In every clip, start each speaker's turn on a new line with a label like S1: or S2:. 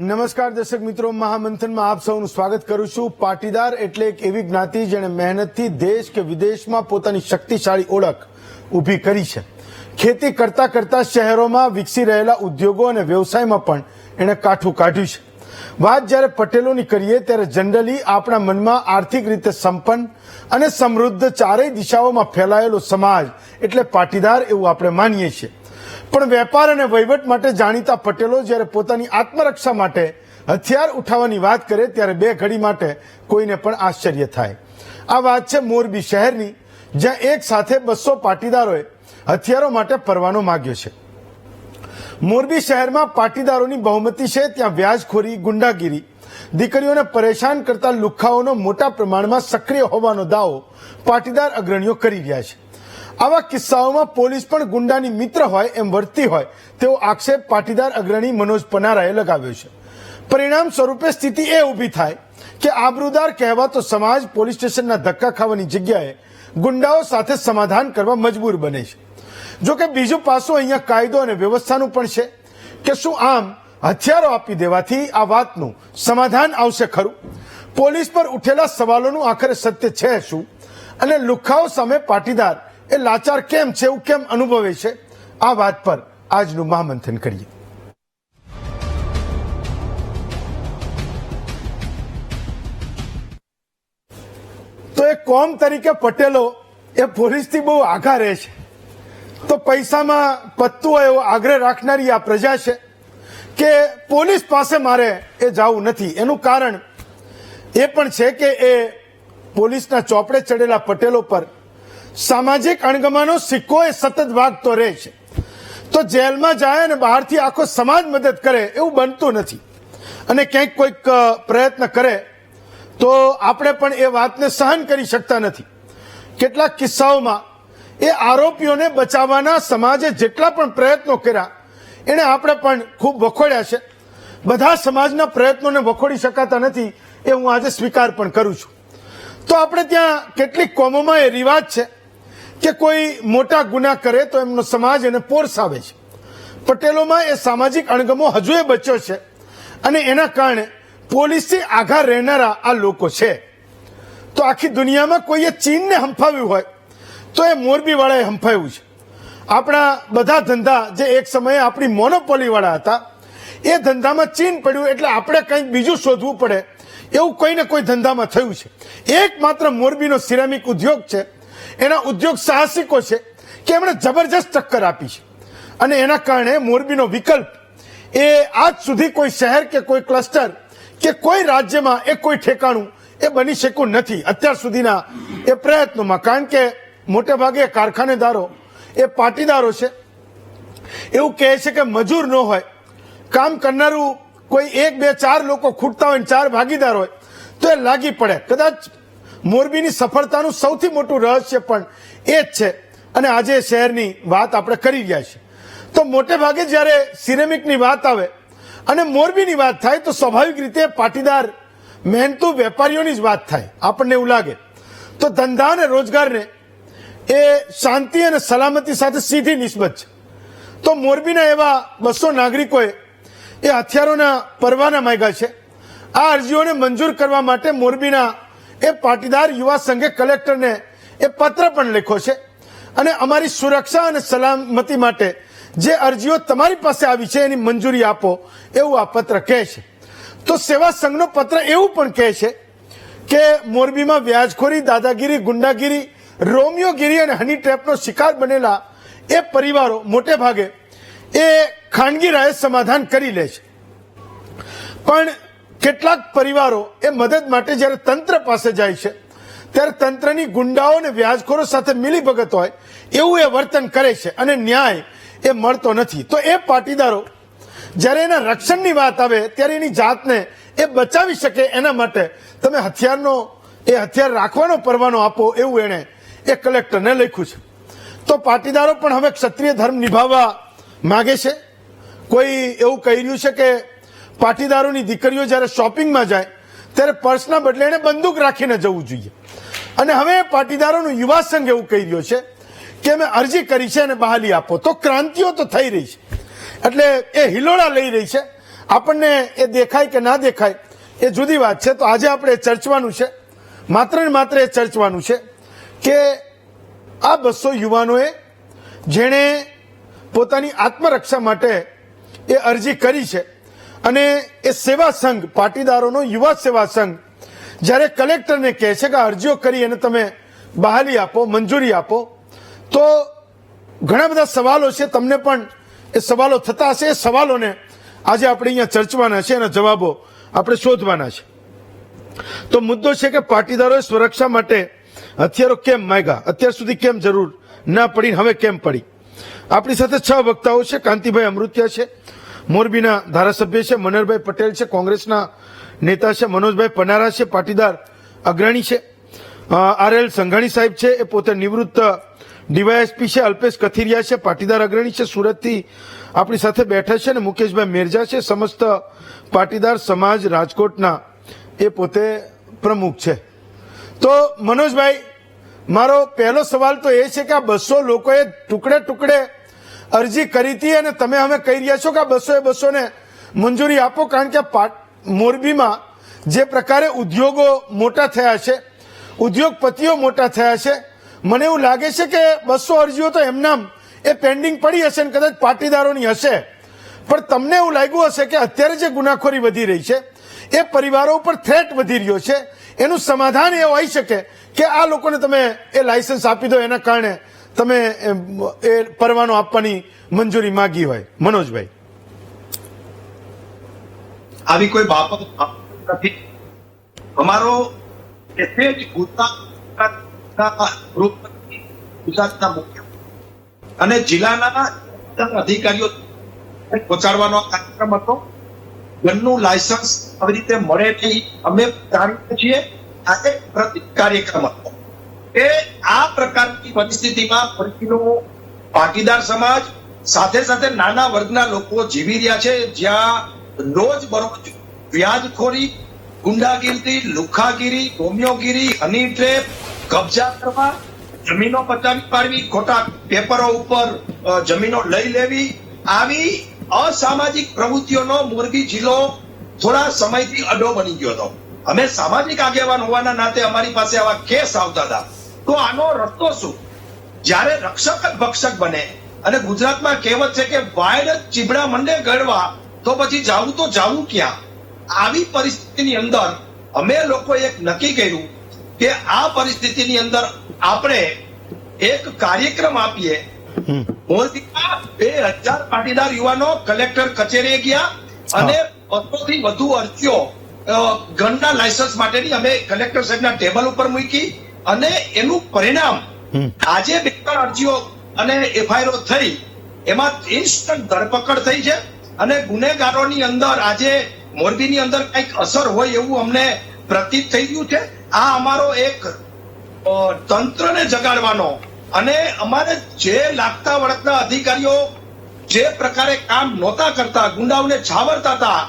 S1: નમસ્કાર દર્શક મિત્રો, મહામંથનમાં આપ સૌનું સ્વાગત કરું છું। પાટીદાર એટલે એક એવી જ્ઞાતિ જેણે મહેનતથી દેશ કે વિદેશમાં પોતાની શક્તિશાળી ઓળખ ઊભી કરી છે। ખેતી કરતા કરતા શહેરોમાં વિકસી રહેલા ઉદ્યોગો અને વ્યવસાયમાં પણ એણે કાઠું કાઢ્યું છે। વાત જ્યારે પટેલોની કરીએ ત્યારે જનરલી આપણા મનમાં આર્થિક રીતે સંપન્ન અને સમૃદ્ધ ચારેય દિશાઓમાં ફેલાયેલો સમાજ એટલે પાટીદાર એવું આપણે માનીએ છીએ। પણ વેપાર અને વહીવટ માટે જાણીતા પટેલો જ્યારે પોતાની આત્મરક્ષા માટે હથિયાર ઉઠાવવાની વાત કરે ત્યારે બે ઘડી માટે કોઈને પણ આશ્ચર્ય થાય। આ વાત છે મોરબી શહેરની, જ્યાં એક સાથે 200 પાટીદારોએ હથિયારો માટે પરવાનો માંગ્યો છે। મોરબી શહેરમાં પાટીદારોની બહુમતી છે, ત્યાં વ્યાજખોરી, ગુંડાગીરી, દીકરીઓને પરેશાન કરતા લુખ્ખાઓનો મોટા પ્રમાણમાં સક્રિય હોવાનો દાવો પાટીદાર અગ્રણીઓ કરી રહ્યા છે। આવા કિસ્સાઓમાં પોલીસ પણ ગુંડાની મિત્ર હોય એમ વર્તતી હોય તેવો આક્ષેપ પાટીદાર અગ્રણી મનોજ પનારાએ લગાવ્યો છે। પરિણામ સ્વરૂપે સ્થિતિ એ ઊભી થાય કે આબરૂદાર કહેવાતો સમાજ પોલીસ સ્ટેશનના ધક્કા ખાવાની જગ્યાએ ગુંડાઓ સાથે સમાધાન કરવા મજબૂર બને છે। જો કે બીજું પાસું અહીંયા કાયદો અને વ્યવસ્થાનું પણ છે કે શું આમ હથિયારો આપી દેવાથી આ વાતનું સમાધાન આવશે ખરું? પોલીસ પર ઉઠેલા સવાલોનું આખરે સત્ય છે શું, અને લુખ્ખાઓ સામે પાટીદાર એ લાચાર કેમ છે, એવું કેમ અનુભવે છે? આ વાત પર આજનું મહામંથન કરીએ। તો એક કોમ તરીકે પટેલો એ પોલીસથી બહુ આઘા રહે છે, તો પૈસામાં પત્તું હોય એવો આગ્રહ રાખનારી આ પ્રજા છે કે પોલીસ પાસે મારે એ જવું નથી। એનું કારણ એ પણ છે કે એ પોલીસના ચોપડે ચડેલા પટેલો પર સામાજિક અણગમાનો સિક્કો એ સતત વાગતો રહે છે। તો જેલમાં જાય અને બહારથી આખો સમાજ મદદ કરે એવું બનતું નથી, અને ક્યાંક કોઈક પ્રયત્ન કરે તો આપણે પણ એ વાતને સહન કરી શકતા નથી। કેટલાક કિસ્સાઓમાં એ આરોપીઓને બચાવવાના સમાજે જેટલા પણ પ્રયત્નો કર્યા એને આપણે પણ ખૂબ વખોડ્યા છે। બધા સમાજના પ્રયત્નોને વખોડી શકાતા નથી એ હું આજે સ્વીકાર પણ કરું છું। તો આપણે ત્યાં કેટલીક કોમોમાં એ રિવાજ છે કે કોઈ મોટા ગુના કરે તો એમનો સમાજ એને પોરસાવે છે। પટેલોમાં એ સામાજિક અણગમો હજુ એ બચ્યો છે, અને એના કારણે પોલીસથી આઘા રહેનારા આ લોકો છે। તો આખી દુનિયામાં કોઈએ ચીનને હંફાવ્યું હોય તો એ મોરબીવાળાએ હંફાવ્યું છે। આપણા બધા ધંધા જે એક સમયે આપણી મોનોપોલીવાળા હતા, એ ધંધામાં ચીન પડ્યું એટલે આપણે કંઈક બીજું શોધવું પડે એવું કોઈને કોઈ ધંધામાં થયું છે। એકમાત્ર મોરબીનો સિરામિક ઉદ્યોગ છે, એના ઉદ્યોગ સાહસિકો છે કે એમણે જબરજસ્ત ટક્કર આપી છે, અને એના કારણે મોરબીનો વિકલ્પ એ આજ સુધી કોઈ શહેર કે કોઈ ક્લસ્ટર કે કોઈ રાજ્યમાં એ કોઈ ઠેકાણું એ બની શક્યું નથી અત્યાર સુધીના એ પ્રયત્નોમાં। કારણ કે મોટે ભાગે કારખાનેદારો એ પાટીદારો છે। એવું કહે છે કે મજૂર ન હોય, કામ કરનારું કોઈ 1, 2, 4 લોકો ખૂટતા હોય, 4 ભાગીદાર હોય તો એ લાગી પડે। કદાચ મોરબીની સફળતાનું સૌથી મોટું રહસ્ય પણ એ જ છે, અને આજે શહેરની વાત આપણે કરી રહ્યા છીએ। તો મોટે ભાગે જ્યારે સિરેમિકની વાત આવે અને મોરબીની વાત થાય તો સ્વાભાવિક રીતે પાટીદાર મહેનતુ વેપારીઓની જ વાત થાય, આપણને એવું લાગે। તો ધંધા અને રોજગારને એ શાંતિ અને સલામતી સાથે સીધી નિસ્બત છે। તો મોરબીના એવા 200 નાગરિકોએ એ હથિયારોના પરવાના માંગ્યા છે। આ અરજીઓને મંજૂર કરવા માટે મોરબીના એ પાટીદાર યુવા સંઘે કલેક્ટરને એ પત્ર પણ લખ્યો છે, અને અમારી સુરક્ષા અને સલામતી માટે જે અરજીઓ તમારી પાસે આવી છે એની મંજૂરી આપો એવું આ પત્ર કહે છે। તો સેવા સંઘનો પત્ર એવું પણ કહે છે કે મોરબીમાં વ્યાજખોરી, દાદાગીરી, ગુંડાગીરી, રોમિયોગીરી અને હની ટ્રેપનો શિકાર બનેલા એ પરિવારો મોટે ભાગે એ ખાનગી રાહે સમાધાન કરી લે છે, પણ કેટલાક પરિવારો એ મદદ માટે જ્યારે તંત્ર પાસે જાય છે ત્યારે તંત્રની ગુંડાઓ અને વ્યાજખોરો સાથે મિલીભગત હોય એવું એ વર્તન કરે છે, અને ન્યાય એ મળતો નથી। તો એ પાટીદારો જ્યારે એના રક્ષણની વાત આવે ત્યારે એની જાતને એ બચાવી શકે એના માટે તમે હથિયાર રાખવાનો પરવાનો આપો એવું એણે એ કલેક્ટરને લખ્યું છે। તો પાટીદારો પણ હવે ક્ષત્રિય ધર્મ નિભાવવા માગે છે। કોઈ એવું કહી રહ્યું છે કે પાટીદારોની દીકરીઓ જ્યારે શોપિંગમાં જાય ત્યારે પર્સના બદલે એને બંદૂક રાખીને જવું જોઈએ, અને હવે પાટીદારોનું યુવા સંઘ એવું કહી રહ્યો છે કે અમે અરજી કરી છે અને બહાલી આપો। તો ક્રાંતિઓ તો થઈ રહી છે, એટલે એ હિલોળા લઈ રહી છે, આપણને એ દેખાય કે ના દેખાય એ જુદી વાત છે. તો આજે આપણે ચર્ચવાનું છે, માત્ર ને માત્ર એ ચર્ચવાનું છે કે આ 200 યુવાનોએ જેણે પોતાની આત્મરક્ષા માટે એ અરજી કરી છે અને એ સેવા સંઘ, પાટીદારોનો યુવા સેવા સંઘ જ્યારે કલેક્ટરને કહે છે કે અરજીઓ કરી અને તમે બહાલી આપો, મંજૂરી આપો, તો ઘણા બધા સવાલો છે, તમને પણ એ સવાલો થતા હશે. એ સવાલોને આજે આપણે અહીંયા ચર્ચવાના છે, એના જવાબો આપણે શોધવાના છે. તો મુદ્દો છે કે પાટીદારોએ સુરક્ષા માટે હથિયારો કેમ માંગ્યા, અત્યાર સુધી કેમ જરૂર ના પડી, હવે કેમ પડી. આપણી સાથે 6 વક્તાઓ છે. કાંતિભાઈ અમૃતિયા છે, મોરબીના ધારાસભ્ય છે. મનહરભાઈ પટેલ છે, કોંગ્રેસના નેતા છે. મનોજભાઈ પનારા છે, પાટીદાર અગ્રણી છે. RL સંઘાણી સાહેબ છે, એ પોતે નિવૃત્ત ડીવાયએસપી છે. અલ્પેશ કથિરિયા છે, પાટીદાર અગ્રણી છે, સુરતથી આપણી સાથે બેઠા છે. અને મુકેશભાઈ મેરજા છે, સમસ્ત પાટીદાર સમાજ રાજકોટના એ પોતે પ્રમુખ છે. તો મનોજભાઈ, મારો પહેલો સવાલ તો એ છે કે આ 200 લોકોએ ટુકડે ટુકડે અરજી કરી હતી અને તમે હવે કહી રહ્યા છો કે આ 200 ને મંજૂરી આપો, કારણ કે મોરબીમાં જે પ્રકારે ઉદ્યોગો મોટા થયા છે, ઉદ્યોગપતિઓ મોટા થયા છે, મને એવું લાગે છે કે 200 અરજીઓ તો એમનામ એ પેન્ડિંગ પડી હશે ને કદાચ પાટીદારોની હશે. પણ તમને એવું લાગ્યું હશે કે અત્યારે જે ગુનાખોરી વધી રહી છે, એ પરિવારો ઉપર થ્રેટ વધી રહ્યો છે, એનું સમાધાન એ હોઈ શકે કે આ લોકોને તમે એ લાયસન્સ આપી દો, એના કારણે તમે એ પરવાનો આપવાની મંજૂરી માંગી હોય. મનોજભાઈ,
S2: આવી કોઈ બાબત નથી. અમારો મેસેજ ગુજરાતના મુખ્ય અને જિલ્લાના અધિકારીઓ પહોંચાડવાનો કાર્યક્રમ હતો. ગનનું લાયસન્સ આવી રીતે મળે નહીં, અમે જાણીએ છીએ. આ એક કાર્યક્રમ હતો કે આ પ્રકારની પરિસ્થિતિમાં ફરીનો પાટીદાર સમાજ સાથે સાથે નાના વર્ગના લોકો જીવી રહ્યા છે, જ્યાં રોજ બરોજ વ્યાજખોરી, ગુંડાગીરી, લુખાગીરી, રોમિયોગીરી, હની ટ્રેપ, કબજા કરવા, જમીનો પચાવી પાડવી, ખોટા પેપરો ઉપર જમીનો લઈ લેવી, આવી અસામાજિક પ્રવૃત્તિઓનો મોરબી જિલ્લો થોડા સમયથી અડ્ડો બની ગયો હતો. અમે સામાજિક આગેવાન હોવાના નાતે અમારી પાસે આવા કેસ આવતા હતા. તો આનો રસ્તો શું? જ્યારે રક્ષક જ ભક્ષક બને અને ગુજરાતમાં કહેવત છે કે વાયડ ચીબડા મંડે ગળવા, તો પછી જાવું તો જાવું ક્યાં? આવી પરિસ્થિતિની અંદર અમે લોકોએ એક નક્કી કર્યું કે આ પરિસ્થિતિની અંદર આપણે એક કાર્યક્રમ આપીએ. મોરબીમાં 2000 પાટીદાર યુવાનો કલેક્ટર કચેરીએ ગયા અને 200 થી વધુ અરજીઓ ગનના લાયસન્સ માટેની અમે કલેક્ટર સાહેબના ટેબલ ઉપર મૂકી અને એનું પરિણામ આજે 2 અરજીઓ અને એફઆઈઆર થઈ, એમાં ઇન્સ્ટન્ટ ધરપકડ થઈ છે અને ગુનેગારોની અંદર આજે મોરબીની અંદર કઈક અસર હોય એવું અમને પ્રતીત થઈ ગયું છે. આ અમારો એક તંત્રને જગાડવાનો અને અમારે જે લાગતા વળગતા અધિકારીઓ જે પ્રકારે કામ નહોતા કરતા, ગુંડાઓને છાવરતા હતા,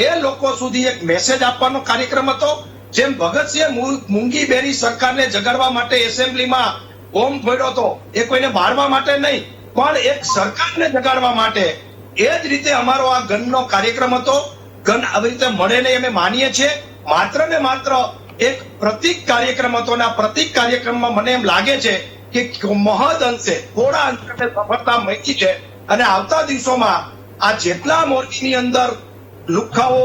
S2: એ લોકો સુધી એક મેસેજ આપવાનો કાર્યક્રમ હતો. જેમ ભગતસિંહે મૂંગી બેરી સરકારને જગાડવા માટે એસેમ્બલીમાં બોમ્બ ફોડ્યો હતો, એ કોઈને મારવા માટે નહીં પણ એક સરકારને જગાડવા માટે, એ જ રીતે અમારો આ ગનનો કાર્યક્રમ હતો. ગન આવી રીતે મળે નહીં અમે માનીએ છીએ. માત્ર ને માત્ર એક પ્રતિક કાર્યક્રમ હતો અને આ પ્રતિક કાર્યક્રમમાં મને એમ લાગે છે કે મહદ અંશે થોડા અંશે સફળતા મળી છે અને આવતા દિવસોમાં આ જેટલા મોરબીની અંદર લુખાઓ,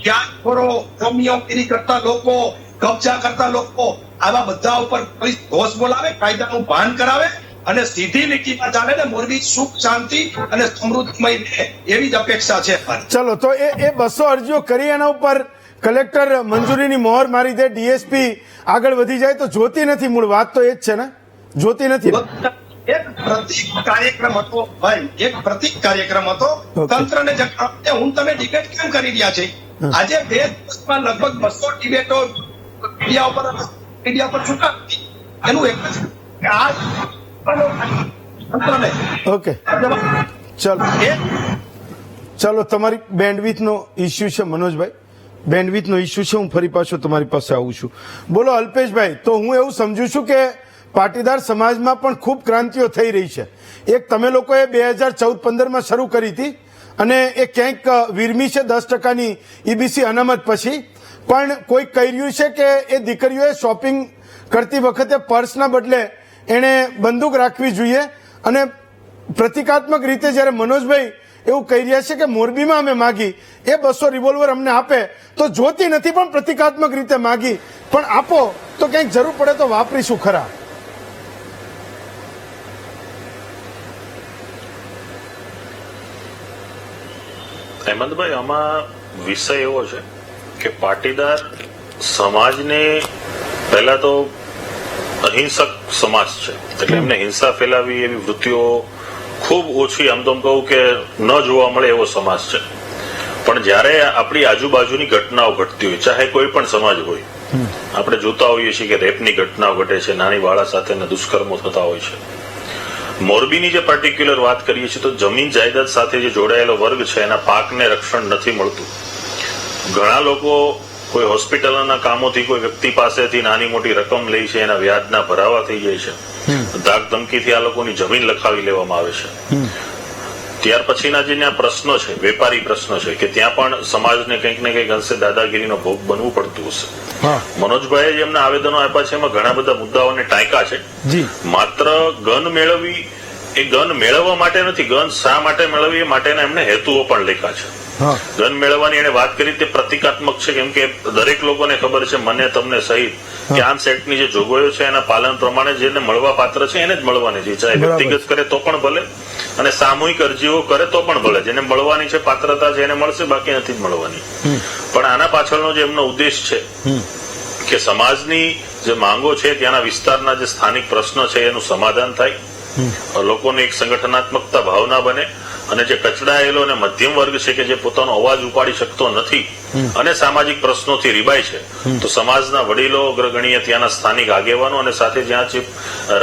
S2: વ્યાજખોરો, રોમિયોગીરી કરતા લોકો, કબજા કરતા લોકો, આવા બધા ઉપર હોશ બોલાવે, કાયદાનું ભાન કરાવે અને સીધી લીટીમાં ચાલે ને મોરબી સુખ, શાંતિ અને સમૃદ્ધિમય રહે એવી જ અપેક્ષા છે.
S1: ચલો, તો એ 200 અરજીઓ કરી, એના ઉપર કલેક્ટર મંજૂરીની મોહર મારી દે, ડીએસપી આગળ વધી જાય, તો જોતી નથી. મૂળ વાત તો એ જ છે ને, જોતી નથી.
S2: એક પ્રતિક કાર્યક્રમ હતો ભાઈ, એક પ્રતિક કાર્યક્રમ હતો. તંત્રને હું તમે ડિબેટ કેમ કરી રહ્યા છે? આજે 2 દિવસમાં લગભગ 200 ડિબેટો મીડિયા પર છૂટા, એનું એક જ તંત્રને.
S1: ઓકે, ચલો, તમારી બેન્ડવિથનો ઇસ્યુ છે મનોજભાઈ, બેન્ડવિથનો ઇસ્યુ છે. હું ફરી પાછો તમારી પાસે આવું છું. બોલો અલ્પેશભાઈ. તો હું એવું સમજુ છું કે પાટીદાર સમાજમાં પણ ખૂબ ક્રાંતિઓ થઈ રહી છે. એક તમે લોકોએ 2014-15માં શરૂ કરી હતી અને એ ક્યાંક વીરમી છે 10%ની ઈબીસી અનામત પછી, પણ કોઈ કહી રહ્યું છે કે એ દીકરીઓએ શોપિંગ કરતી વખતે પર્સના બદલે એણે બંદૂક રાખવી જોઈએ. અને પ્રતિકાત્મક રીતે જ્યારે મનોજભાઈ એવું કહી રહ્યા છે કે મોરબીમાં અમે માગી, એ 200 રિવોલ્વર અમને આપે તો જોતી નથી પણ પ્રતિકાત્મક રીતે માગી, પણ આપો તો ક્યાંક જરૂર પડે તો વાપરીશું ખરા.
S3: હેમંતભાઈ, આમાં વિષય એવો છે કે પાટીદાર સમાજને પહેલા તો અહિંસક સમાજ છે, એટલે એમને હિંસા ફેલાવી એવી વૃત્તિઓ ખૂબ ઓછી, આમ તો કહું કે ન જોવા મળે એવો સમાજ છે. પણ જ્યારે આપણી આજુબાજુની ઘટનાઓ ઘટતી હોય, ચાહે કોઈ પણ સમાજ હોય, આપણે જોતા હોઈએ છીએ કે રેપની ઘટનાઓ ઘટે છે, નાની બાળા સાથેના દુષ્કર્મો થતા હોય છે. મોરબીની જે પર્ટિક્યુલર વાત કરીએ છીએ તો જમીન જાયદાદ સાથે જે જોડાયેલો વર્ગ છે એના પાકને રક્ષણ નથી મળતું. ઘણા લોકો કોઈ હોસ્પિટલના કામોથી કોઈ વ્યક્તિ પાસેથી નાની મોટી રકમ લે છે, એના વ્યાજના ભરાવા થઈ જાય છે, ધાક ધમકીથી આ લોકોની જમીન લખાવી લેવામાં આવે છે. ત્યાર પછીના જે પ્રશ્નો છે, વેપારી પ્રશ્નો છે, કે ત્યાં પણ સમાજને કંઈક ને કંઈક અંશે દાદાગીરીનો ભોગ બનવું પડતું હશે. મનોજભાઈએ જે એમના આવેદનો આપ્યા છે એમાં ઘણા બધા મુદ્દાઓને ટાંક્યા છે. માત્ર ગન મેળવવી એ ગન મેળવવા માટે નથી, ગન શા માટે મેળવવી એ માટેના એમને હેતુઓ પણ લખ્યા છે. ગન મેળવવાની એને વાત કરી તે પ્રતિકાત્મક છે, કેમ કે દરેક લોકોને ખબર છે, મને તમને સહિત, કે આર્મ્સ એક્ટની જે જોગવાઈઓ છે એના પાલન પ્રમાણે જેને મળવા પાત્ર છે એને જ મળવાની છે, ચાહે વ્યક્તિગત કરે તો પણ ભલે અને સામૂહિક અરજીઓ કરે તો પણ ભલે. જેને મળવાની છે, પાત્રતા છે, એને મળશે, બાકી નથી જ મળવાની. પણ આના પાછળનો જે એમનો ઉદ્દેશ છે કે સમાજની જે માંગો છે, ત્યાંના વિસ્તારના જે સ્થાનિક પ્રશ્નો છે એનું સમાધાન થાય, લોકોને એક સંગઠનાત્મકતા ભાવના બને, અને જે કચડાયેલો અને મધ્યમ વર્ગ છે કે જે પોતાનો અવાજ ઉપાડી શકતો નથી અને સામાજિક પ્રશ્નોથી રીબાય છે, તો સમાજના વડીલો, અગ્રગણ્ય, ત્યાંના સ્થાનિક આગેવાનો અને સાથે જ્યાં જે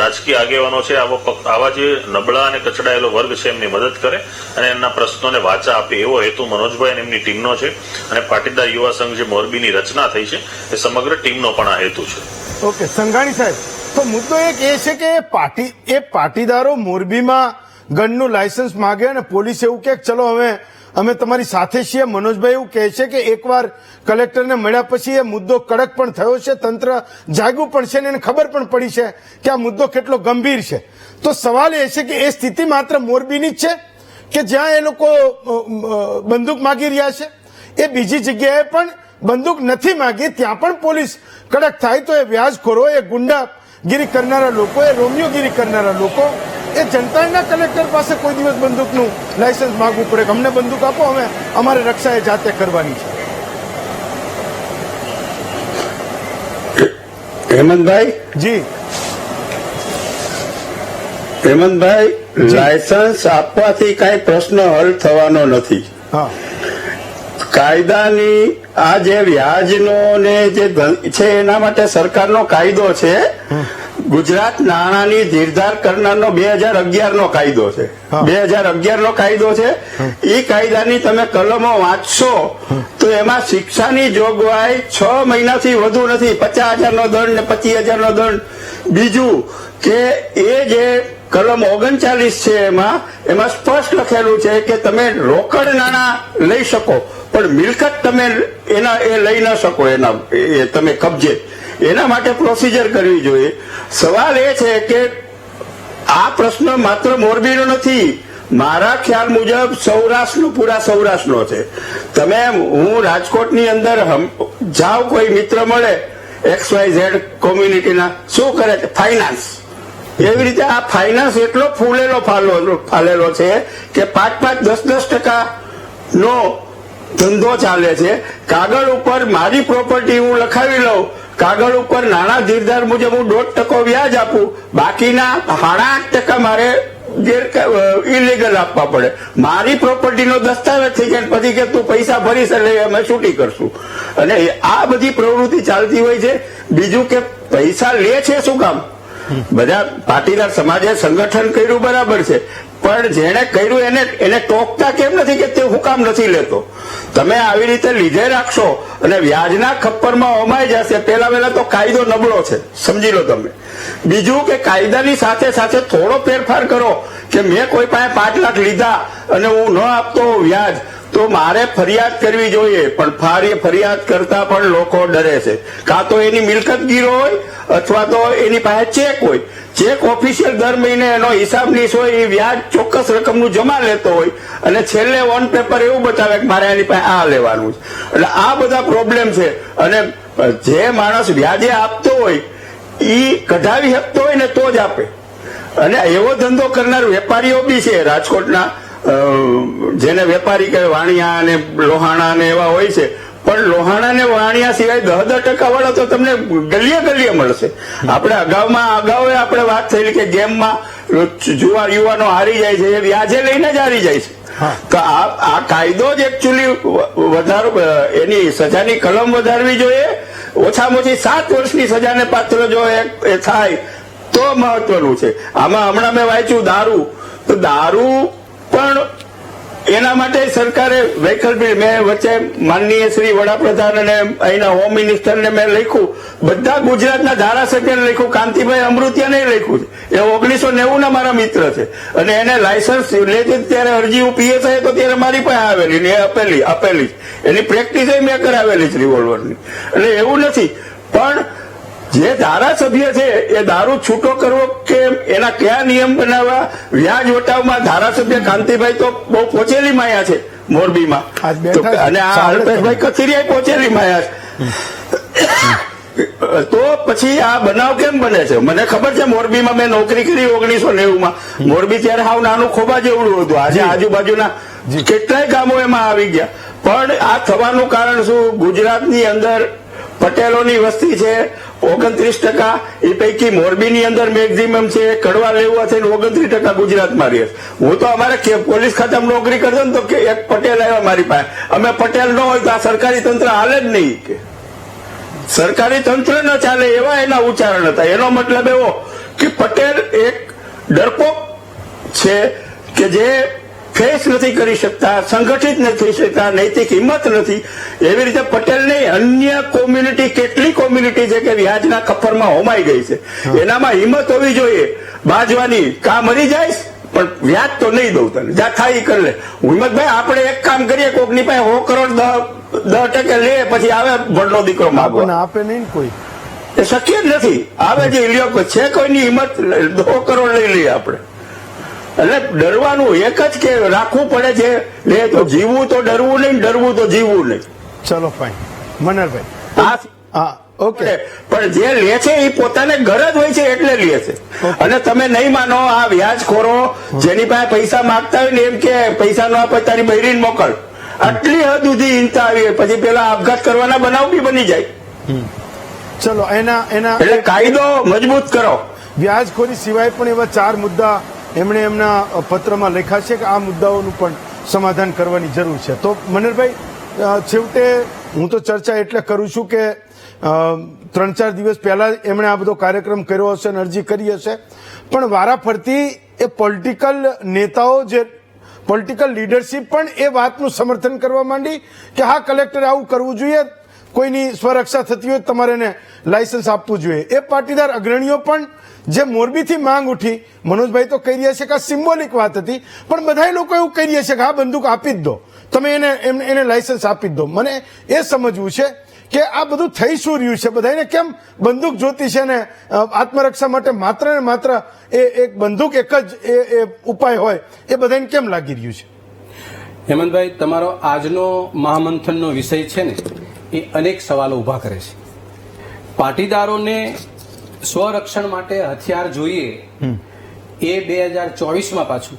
S3: રાજકીય આગેવાનો છે, આવા જે નબળા અને કચડાયેલો વર્ગ છે એમની મદદ કરે અને એમના પ્રશ્નોને વાચા આપે, એવો હેતુ મનોજભાઈ અને એમની ટીમનો છે. અને પાટીદાર યુવા સંઘ જે મોરબીની રચના થઈ છે એ સમગ્ર ટીમનો પણ આ હેતુ છે.
S1: ઓકે, સંઘાણી સાહેબ, તો મુદ્દો એક એ છે કે પાટીદારો મોરબીમાં ગનનું લાયસન્સ માગે અને પોલીસ એવું કે ચલો હવે અમે તમારી સાથે છીએ. મનોજભાઈ એવું કહે છે કે એકવાર કલેક્ટરને મળ્યા પછી એ મુદ્દો કડક પણ થયો છે, તંત્ર જાગ્યું પણ છે અને એને ખબર પણ પડી છે કે આ મુદ્દો કેટલો ગંભીર છે. તો સવાલ એ છે કે એ સ્થિતિ માત્ર મોરબીની જ છે કે જ્યાં એ લોકો બંદૂક માગી રહ્યા છે, એ બીજી જગ્યાએ પણ બંદૂક નથી માગી, ત્યાં પણ પોલીસ કડક થાય તો એ વ્યાજખોરો, એ ગુંડાગીરી કરનારા લોકો, એ રોમિયોગીરી કરનારા લોકો, એ જનતાના કલેક્ટર પાસે કોઈ દિવસ બંદૂકનું લાયસન્સ માંગવું પડે કે અમને બંદૂક આપો, અમે અમારે રક્ષા એ જાતે કરવાની છે.
S4: હેમંતભાઈ
S1: જી,
S4: હેમંતભાઈ, લાયસન્સ આપવાથી કઈ પ્રશ્ન હલ થવાનો નથી.
S1: હા,
S4: કાયદાની આ જે વ્યાજનો ને જે છે એના માટે સરકારનો કાયદો છે, ગુજરાત નાણાંની ધીરધાર કરનારનો 2011 નો કાયદો છે. 2011 નો કાયદો છે. એ કાયદાની તમે કલમો વાંચશો તો એમાં શિક્ષાની જોગવાઈ 6 મહિનાથી વધુ નથી, 50,000 નો દંડ ને 25,000 નો દંડ. બીજું કે એ જે કલમ 39 છે એમાં સ્પષ્ટ લખેલું છે કે તમે રોકડ નાણાં લઈ શકો પણ મિલકત તમે એ લઈ ન શકો, એ તમે કબજે. એના માટે પ્રોસિજર કરવી જોઈએ. સવાલ એ છે કે આ પ્રશ્ન માત્ર મોરબીનો નથી, મારા ખ્યાલ મુજબ સૌરાષ્ટ્રનો, પૂરા સૌરાષ્ટ્રનો છે. તમે, હું રાજકોટની અંદર જાઓ, કોઈ મિત્ર મળે XYZ કોમ્યુનિટીના, શું કરે છે? ફાઇનાન્સ. એવી રીતે આ ફાઇનાન્સ એટલો ફાલેલો છે કે 5-10% નો ધંધો ચાલે છે. કાગળ ઉપર મારી પ્રોપર્ટી હું લખાવી લઉં, કાગળ ઉપર નાણાં ધીરધાર મુજબ હું 1.5% વ્યાજ આપું, બાકીના 8.5% મારે ઇલીગલ આપવા પડે. મારી પ્રોપર્ટીનો દસ્તાવેજ થઈ જાય પછી કે તું પૈસા ભરીશ એટલે અમે છૂટી કરશું. અને આ બધી પ્રવૃત્તિ ચાલતી હોય છે. બીજું કે પૈસા લે છે શું કામ? બધા પાટીદાર સમાજે સંગઠન કર્યું બરાબર છે, પણ જેને કર્યું એને ટોકતા કેમ નથી કે તે હું કામ નથી લેતો? તમે આવી રીતે લીધે રાખશો અને વ્યાજના ખપ્પરમાં હોમાઈ જશે. પહેલા તો કાયદો નબળો છે, સમજી લો તમે. બીજું કે કાયદાની સાથે સાથે થોડો ફેરફાર કરો કે મેં કોઈ પાસે 5 લાખ લીધા અને હું ન આપતો વ્યાજ તો મારે ફરિયાદ કરવી જોઈએ, પણ ફરિયાદ કરતા પણ લોકો ડરે છે. કાં તો એની મિલકત ગીરો હોય અથવા તો એની પાસે ચેક હોય. ચેક ઓફિશિયલ દર મહિને એનો હિસાબ નીસ હોય, એ વ્યાજ ચોક્કસ રકમનું જમા લેતો હોય અને છેલ્લે ઓન પેપર એવું બતાવે કે મારે એની પાસે આ લેવાનું છે. એટલે આ બધા પ્રોબ્લેમ છે. અને જે માણસ વ્યાજે આપતો હોય એ કઢાવી શકતો હોય ને તો જ આપે. અને એવો ધંધો કરનાર વેપારીઓ બી છે રાજકોટના, જેને વેપારી કહે, વાણિયા અને લોહાણા ને એવા હોય છે. પણ લોહાણા ને વાણિયા સિવાય 10% વાળા તો તમને ગલીએ મળશે. આપણે અગાઉ આપણે વાત થયેલી કે ગેમમાં યુવાનો હારી જાય છે, એ વ્યાજે લઈને જ હારી જાય છે. તો આ કાયદો જ એકચ્યુઅલી એની સજાની કલમ વધારવી જોઈએ. ઓછામાં ઓછી 7 વર્ષની સજાને પાત્ર જો એ થાય તો મહત્વનું છે. આમાં હમણાં મેં વાંચ્યું દારૂ પણ એના માટે સરકારે વૈકલ્પિક, મેં વચ્ચે માનનીય શ્રી વડાપ્રધાન અને અહીંના હોમ મિનિસ્ટરને મેં લખ્યું, બધા ગુજરાતના ધારાસભ્યને લખ્યું, કાંતિભાઈ અમૃતિયાને લખ્યું છે. એ 1990 ના મારા મિત્ર છે અને એને લાયસન્સ લેતી ત્યારે અરજી હું PSI તો ત્યારે મારી પાસે આવેલી ને આપેલી એની પ્રેક્ટિસ મેં કરાવેલી છે રિવોલ્વરની. એટલે એવું નથી, પણ જે ધારાસભ્ય છે એ દારૂ છૂટો કરવો કે એના કયા નિયમ બનાવવા, વ્યાજ વટાવમાં ધારાસભ્ય કાંતિભાઈ તો બહુ પહોંચેલી માયા છે મોરબીમાં, અને આ અલ્પેશભાઈ કથિરિયા પહોંચેલી માયા છે. તો પછી આ બનાવ કેમ બને છે? મને ખબર છે, મોરબીમાં મેં નોકરી કરી 1990માં. મોરબી ત્યારે હાવ નાનું ખોબા જેવડું હતું. આજે આજુબાજુના કેટલાય ગામો એમાં આવી ગયા. પણ આ થવાનું કારણ શું? ગુજરાતની અંદર પટેલોની વસ્તી છે 29%, એ પૈકી મોરબીની અંદર મેક્ઝિમમ છે. કડવા લેવા થઈને 29% ગુજરાતમાં રહે. હું તો અમારે પોલીસ ખાતામાં નોકરી કરતો ને તો એક પટેલ આવ્યા મારી પાસે, અમે પટેલ ન હોય તો આ સરકારી તંત્ર હાલે જ નહીં, કે સરકારી તંત્ર ન ચાલે એવા એના ઉચ્ચારણ હતા. એનો મતલબ એવો કે પટેલ એક ડરપોક છે કે જે ફેસ નથી કરી શકતા, સંગઠિત નથી થઈ શકતા, નૈતિક હિંમત નથી. એવી રીતે પટેલ નહીં, અન્ય કોમ્યુનિટી, કેટલી કોમ્યુનિટી છે કે વ્યાજના ખપ્પરમાં હોમાઈ ગઈ છે. એનામાં હિંમત હોવી જોઈએ બાજવાની, કા મરી જાય પણ વ્યાજ તો નહીં દઉં તને, જા થાય કરી લે. હિંમતભાઈ, આપણે એક કામ કરીએ, કોકની પાસે 100 કરોડ 10% લે, પછી આવે ભણનો દીકરો માગો,
S1: આપે નહીં કોઈ,
S4: એ શક્ય જ નથી. આવે જે લ્યો છે, કોઈની હિંમત 100 કરોડ લઈ લઈએ આપણે. એટલે ડરવાનું એક જ કે રાખવું પડે છે, લે તો જીવવું તો ડરવું નહીં, ડરવું તો જીવવું નહીં.
S1: ચલો ફાઈન. મનહરભાઈ, હા ઓકે.
S4: પણ જે લે છે એ પોતાને ગરજ હોય છે એટલે લે છે. અને તમે નહીં માનો, આ વ્યાજખોરો જેની પાસે પૈસા માંગતા હોય ને એમ કે પૈસા ન આપે તારી બૈરીને મોકલ, આટલી હદ સુધી હિંસા આવી, પછી પેલા આપઘાત કરવાના બનાવ બી બની જાય.
S1: ચલો એના
S4: એટલે કાયદો મજબૂત કરો.
S1: વ્યાજખોરી સિવાય પણ એવા 4 મુદ્દા એમણે એમના પત્રમાં લખ્યા છે કે આ મુદ્દાઓનું પણ સમાધાન કરવાની જરૂર છે. તો મનહરભાઈ, છેવટે હું તો ચર્ચા એટલે કરું છું કે 3-4 દિવસ પહેલા એમણે આ બધો કાર્યક્રમ કર્યો હશે અને અરજી કરી હશે, પણ વારાફરતી એ પોલિટિકલ નેતાઓ, જે પોલિટિકલ લીડરશીપ પણ એ વાતનું સમર્થન કરવા માંડી કે હા, કલેક્ટરે આવું કરવું જોઈએ, કોઈની સ્વરક્ષા થતી હોય તમારે એને લાયસન્સ આપવું જોઈએ. એ પાટીદાર અગ્રણીઓ પણ જે મોરબીથી માંગ ઉઠી, મનોજભાઈ તો કહી રહ્યા છે કે આ સિમ્બોલિક વાત હતી, પણ બધા લોકો એવું કહી રહ્યા છે કે હા, બંદૂક આપી જ દો, તમે એને લાયસન્સ આપી જ દો. મને એ સમજવું છે કે આ બધું થઈ શું રહ્યું છે? બધાને કેમ બંદૂક જોતી છે ને આત્મરક્ષા માટે માત્ર ને માત્ર એક બંદૂક એક જ એ ઉપાય હોય, એ બધાને કેમ લાગી રહ્યું છે?
S5: હેમંતભાઈ, તમારો આજનો મહામંથનનો વિષય છે ને, એ અનેક સવાલો ઉભા કરે છે. પાટીદારોને સ્વરક્ષણ માટે હથિયાર જોઈએ એ 2024માં પાછું,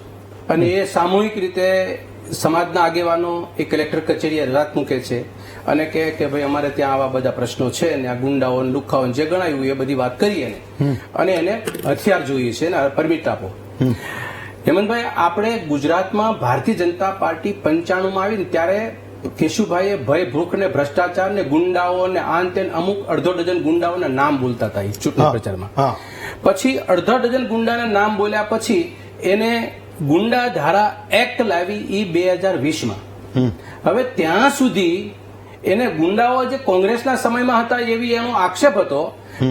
S5: અને એ સામૂહિક રીતે સમાજના આગેવાનો એ કલેક્ટર કચેરીએ રજૂઆત મૂકે છે અને કહે કે ભાઈ અમારે ત્યાં આવા બધા પ્રશ્નો છે ને આ ગુંડાઓ લુખાઓ જે ગણાયું એ બધી વાત કરીએ ને, અને એને હથિયાર જોઈએ છે ને પરમિટ આપો. હેમંતભાઈ, આપણે ગુજરાતમાં ભારતીય જનતા પાર્ટી 95માં આવી ને ત્યારે કેશુભાઈએ ભય, ભૂખ ને ભ્રષ્ટાચાર ને ગુંડાઓ ને આન તેન અમુક અડધો ડઝન ગુંડાઓના નામ બોલતા હતા ચૂંટણી પ્રચારમાં. પછી અડધા ડઝન ગુંડાના નામ બોલ્યા પછી એને ગુંડા ધારા એક્ટ લાવી એ 2020માં. હવે ત્યાં સુધી એને ગુંડાઓ જે કોંગ્રેસના સમયમાં હતા એવી એનો આક્ષેપ હતો,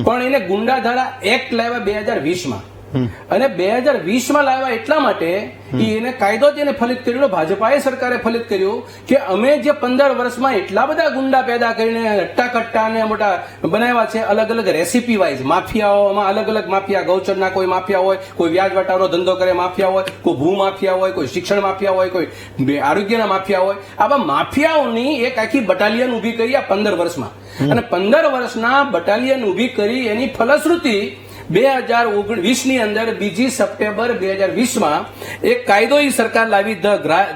S5: પણ એને ગુંડા ધારા એક્ટ લાવ્યા 2020માં. અને 2020માં લાવ્યા એટલા માટે એને કાયદો જ એને ફલિત કર્યો, ભાજપાએ સરકારે ફલિત કર્યું કે અમે જે 15 વર્ષમાં એટલા બધા ગુંડા પેદા કરીને હટ્ટા કટ્ટા ને મોટા બનાવ્યા છે, અલગ અલગ રેસીપી વાઇઝ માફિયાઓમાં અલગ અલગ માફિયા, ગૌચરના કોઈ માફિયા હોય, કોઈ વ્યાજ વટાવનો ધંધો કરે માફિયા હોય, કોઈ ભૂ માફિયા હોય, કોઈ શિક્ષણ માફિયા હોય, કોઈ આરોગ્યના માફિયા હોય. આવા માફિયાઓની એક આખી બટાલિયન ઉભી કરી આ 15 વર્ષમાં. અને 15 વર્ષના બટાલિયન ઉભી કરી એની ફલશ્રુતિ 2019ની અંદર 2 સપ્ટેમ્બર 2020માં એક કાયદો ઈ સરકાર લાવી,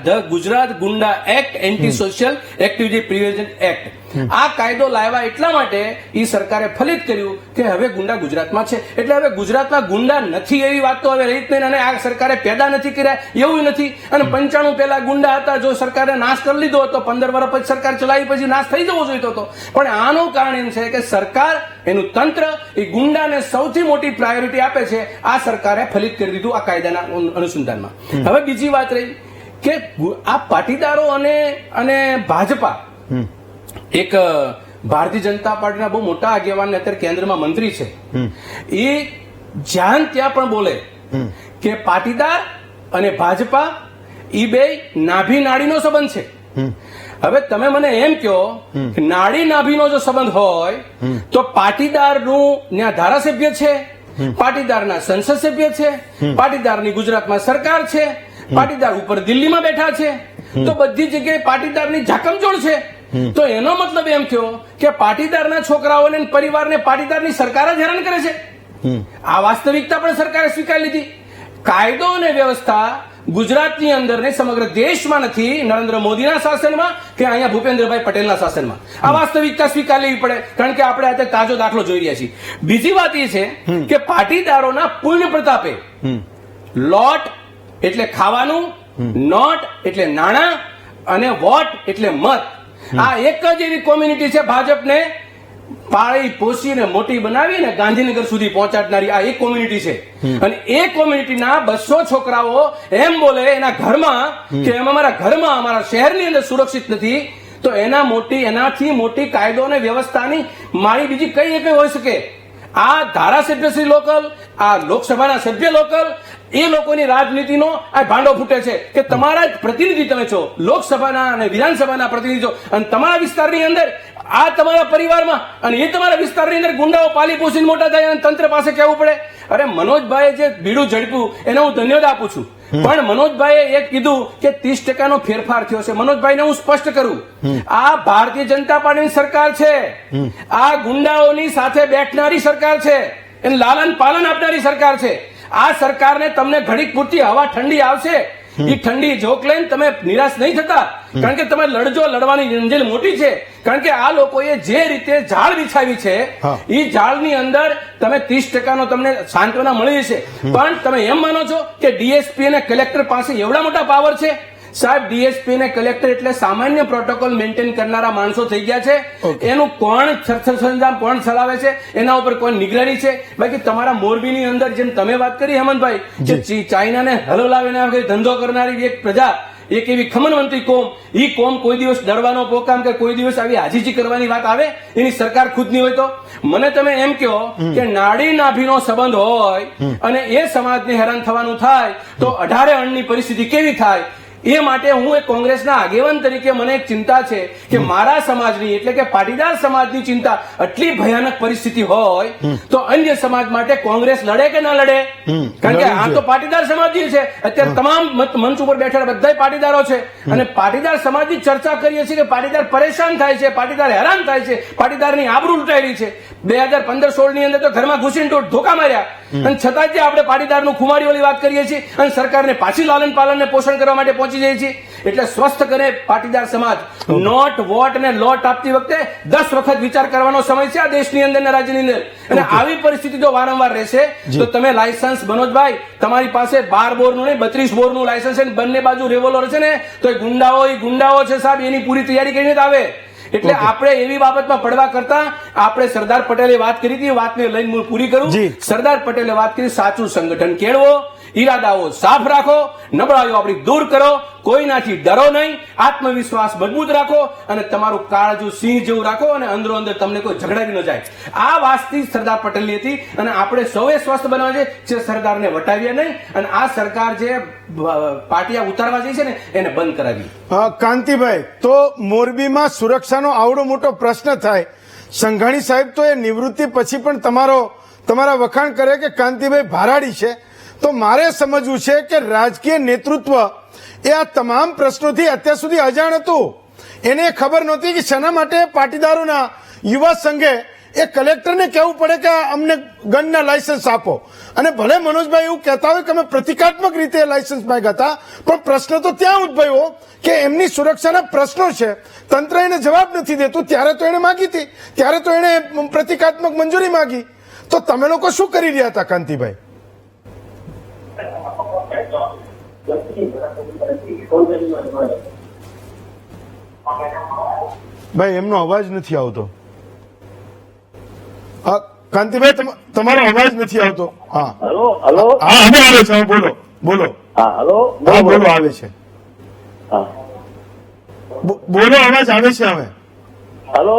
S5: the Gujarat goonda act, anti social activity prevention act. આ કાયદો લાવ્યા એટલા માટે ઈ સરકારે ફલિત કર્યું કે હવે ગુંડા ગુજરાતમાં છે, એટલે હવે ગુજરાતમાં ગુંડા નથી એવી વાત તો હવે રહી જ નહીં. અને આ સરકારે પેદા નથી કર્યા એવું નથી. અને 95 પહેલા ગુંડા હતા, જો સરકારે નાશ કરી લીધો હતો, 15 વર્ષ પછી સરકાર ચલાવી પછી નાશ થઈ જવો જોઈતો હતો. પણ આનું કારણ એમ છે કે સરકાર, એનું તંત્ર એ ગુંડાને સૌથી મોટી પ્રાયોરિટી આપે છે. આ સરકારે ફલિત કરી દીધું આ કાયદાના અનુસંધાનમાં. હવે બીજી વાત રહી કે આ પાટીદારો અને ભાજપા, એક ભારતીય જનતા પાર્ટીના બહુ મોટા આગેવાન અત્યારે કેન્દ્રમાં મંત્રી છે, એ જ્યાં ત્યાં પણ બોલે કે પાટીદાર અને ભાજપા એ બે નાભી નાડીનો સંબંધ છે. હવે તમે મને એમ કહો કે નાડી નાભીનો જો સંબંધ હોય તો પાટીદારનું ત્યાં ધારાસભ્ય છે, પાટીદારના સંસદ સભ્ય છે, પાટીદારની ગુજરાતમાં સરકાર છે, પાટીદાર ઉપર દિલ્હીમાં બેઠા છે, તો બધી જગ્યાએ પાટીદારની ઝાકમઝોળ છે. તો એનો મતલબ એમ થયો કે પાટીદારના છોકરાઓને પરિવારને પાટીદારની સરકાર જ હેરાન કરે છે. આ વાસ્તવિકતા પણ સરકારે સ્વીકારી લીધી. કાયદો અને વ્યવસ્થા ગુજરાતની અંદર ને સમગ્ર દેશમાં નથી, નરેન્દ્ર મોદીના શાસનમાં કે અહીંયા ભૂપેન્દ્રભાઈ પટેલના શાસનમાં. આ વાસ્તવિકતા સ્વીકારી લેવી પડે, કારણ કે આપણે આજે તાજો દાખલો જોઈ રહ્યા છીએ. બીજી વાત એ છે કે પાટીદારોના પુણ્ય પ્રતાપે લોટ એટલે ખાવાનું, નોટ એટલે નાણાં, અને વોટ એટલે મત, આ એક જ એવી કોમ્યુનિટી છે ભાજપને પાળી પોષીને મોટી બનાવીને ગાંધીનગર સુધી પહોંચાડનારી આ એક કોમ્યુનિટી છે. અને એ કોમ્યુનિટીના 200 છોકરાઓ એમ બોલે એના ઘરમાં કે એમ અમારા ઘરમાં, અમારા શહેરની અંદર સુરક્ષિત નથી, તો એનાથી મોટી કાયદો અને વ્યવસ્થાની મારી બીજી કઈ એક હોઈ શકે? આ ધારાસભ્ય શ્રી લોકલ, આ લોકસભાના સભ્ય લોકલ, એ લોકોની રાજનીતિનો આ ભાંડો ફૂટે છે કે તમારા જ પ્રતિનિધિ તમે છો, લોકસભાના અને વિધાનસભાના પ્રતિનિધિ છો, અને તમારા વિસ્તારની અંદર આ તમારા પરિવારમાં અને એ તમારા વિસ્તારની અંદર ગુંડાઓ પાલી પોષીને મોટા થાય અને તંત્ર પાસે કહેવું પડે. અરે મનોજભાઈએ જે બીડું ઝડપ્યું એને હું ધન્યવાદ આપું છું, પણ મનોજભાઈએ એક કીધું કે 30% ફેરફાર થયો છે. મનોજભાઈને હું સ્પષ્ટ કરું, આ ભારતીય જનતા પાર્ટીની સરકાર છે, આ ગુંડાઓની સાથે બેઠનારી સરકાર છે, એને લાલન પાલન આપનારી સરકાર છે. આ સરકારને તમને ઘડીક પૂરતી હવા ઠંડી આવશે, એ ઠંડી જોક લઈને તમે નિરાશ નહીં થતા, કારણ કે તમે લડવાની મંજિલ મોટી છે. કારણ કે આ લોકોએ જે રીતે ઝાડ બિછાવી છે એ ઝાડની અંદર તમે 30% તમને સાંત્વના મળી છે. પણ તમે એમ માનો છો કે ડીએસપી અને કલેક્ટર પાસે એવડા મોટા પાવર છે? સાહેબ, ડીએસપી અને કલેક્ટર એટલે સામાન્ય પ્રોટોકોલ મેન્ટેન કરનારા માણસો થઈ ગયા છે. એનું કોણ સરંજામ કોણ ચલાવે છે, એના ઉપર કોણ નિગરાની છે? બાકી તમારા મોરબીની અંદર જેમ તમે વાત કરી હેમંતભાઈ, કે ચાઇનાને હલવલાવીને ધંધો કરનારી એક પ્રજા, એક એવી ખમનવંતી કોમ, એ કોમ કોઈ દિવસ ડરવાનો પ્રોગ્રામ કે કોઈ દિવસ આવી હાજીજી કરવાની વાત આવે એની સરકાર ખુદની હોય તો મને તમે એમ કહો કે નાડી નાભીનો સંબંધ હોય અને એ સમાજને હેરાન થવાનું થાય તો 18 અણની પરિસ્થિતિ કેવી થાય? એ માટે હું એક કોંગ્રેસના આગેવાન તરીકે મને એક ચિંતા છે કે મારા સમાજની એટલે કે પાટીદાર સમાજની ચિંતા આટલી ભયાનક પરિસ્થિતિ હોય તો અન્ય સમાજ માટે કોંગ્રેસ લડે કે ના લડે? કારણ કે આ તો પાટીદાર સમાજની છે. અત્યારે તમામ મંચ ઉપર બેઠેલા બધા પાટીદારો છે અને પાટીદાર સમાજની ચર્ચા કરીએ છીએ કે પાટીદાર પરેશાન થાય છે, પાટીદાર હેરાન થાય છે, પાટીદારની આબરૂ લૂંટાયેલી છે. 2015-16 ની અંદર તો ઘરમાં ઘૂસીને ધોકા માર્યા, અને છતાં જ આપણે પાટીદારનું ખુમારી વાળી વાત કરીએ છીએ અને સરકારને પાછી લાલન પાલનને પોષણ કરવા માટે પહોંચી જાય છે. એટલે સ્વસ્થ કરે પાટીદાર સમાજ. નોટ, વોટ અને લોટ આપતી વખતે 10 વખત વિચાર કરવાનો સમય છે આ દેશની અંદર ને રાજ્યની અંદર. અને આવી પરિસ્થિતિ જો વારંવાર રહેશે તો તમે લાયસન્સ, મનોજભાઈ, તમારી પાસે 12 બોરનું નહીં 32 બોરનું લાયસન્સ છે, બંને બાજુ રિવોલ્વર છે ને, તો એ ગુંડાઓ છે સાહેબ, એની પૂરી તૈયારી કરીને જ આવે. એટલે આપણે એવી બાબતમાં પડવા કરતા આપણે સરદાર પટેલે વાત કરી હતી, વાતને લઈને હું પૂરી કરું. સરદાર પટેલે વાત કરી સાચું સંગઠન કેળવો, ઈરાદાઓ સાફ રાખો, નબળાઈઓ આપણી દૂર કરો, કોઈનાથી ડરો નહીં, આત્મવિશ્વાસ મજબૂત રાખો અને તમારું કાળજું સિંહ જેવું રાખો અને અંદરો અંદર તમને કોઈ ઝઘડાવી ન જાય. આ વાતથી સરદાર પટેલની હતી અને આપણે સૌએ સ્વસ્થ બનાવવા છે સરદારને વટાવ્યા નહીં અને આ સરકાર જે પાટિયા ઉતારવા જઈ છે ને એને બંધ કરાવી.
S1: કાંતિભાઈ, તો મોરબીમાં સુરક્ષાનો આવડો મોટો પ્રશ્ન થાય, સંઘાણી સાહેબ તો એ નિવૃત્તિ પછી પણ તમારા વખાણ કરે કે કાંતિભાઈ ભારાડી છે, તો મારે સમજવું છે કે રાજકીય નેતૃત્વ એ આ તમામ પ્રશ્નોથી અત્યાર સુધી અજાણ હતું. એને ખબર નહોતી કે શેના માટે પાટીદારોના યુવા સંઘે એ કલેક્ટરને કહેવું પડે કે અમને ગનના લાયસન્સ આપો. અને ભલે મનોજભાઈ એવું કહેતા હોય કે અમે પ્રતિકાત્મક રીતે લાયસન્સ માંગ્યા હતા, પણ પ્રશ્ન તો ત્યાં ઉદ્ભવ્યો કે એમની સુરક્ષાના પ્રશ્નો છે, તંત્ર એને જવાબ નથી દેતું. ત્યારે તો એને માગી હતી, ત્યારે તો એને પ્રતિકાત્મક મંજૂરી માગી. તો તમે લોકો શું કરી રહ્યા હતા કાંતિભાઈ? ભાઈ એમનો અવાજ નથી આવતો. કાંતિભાઈ તમારો અવાજ નથી આવતો. હા
S6: હલો હલો
S1: હા હવે આવે છે. બોલો.
S6: હા હલો
S1: હા બોલો, આવે છે.
S6: હા
S1: બોલો, અવાજ આવે છે હવે.
S6: હલો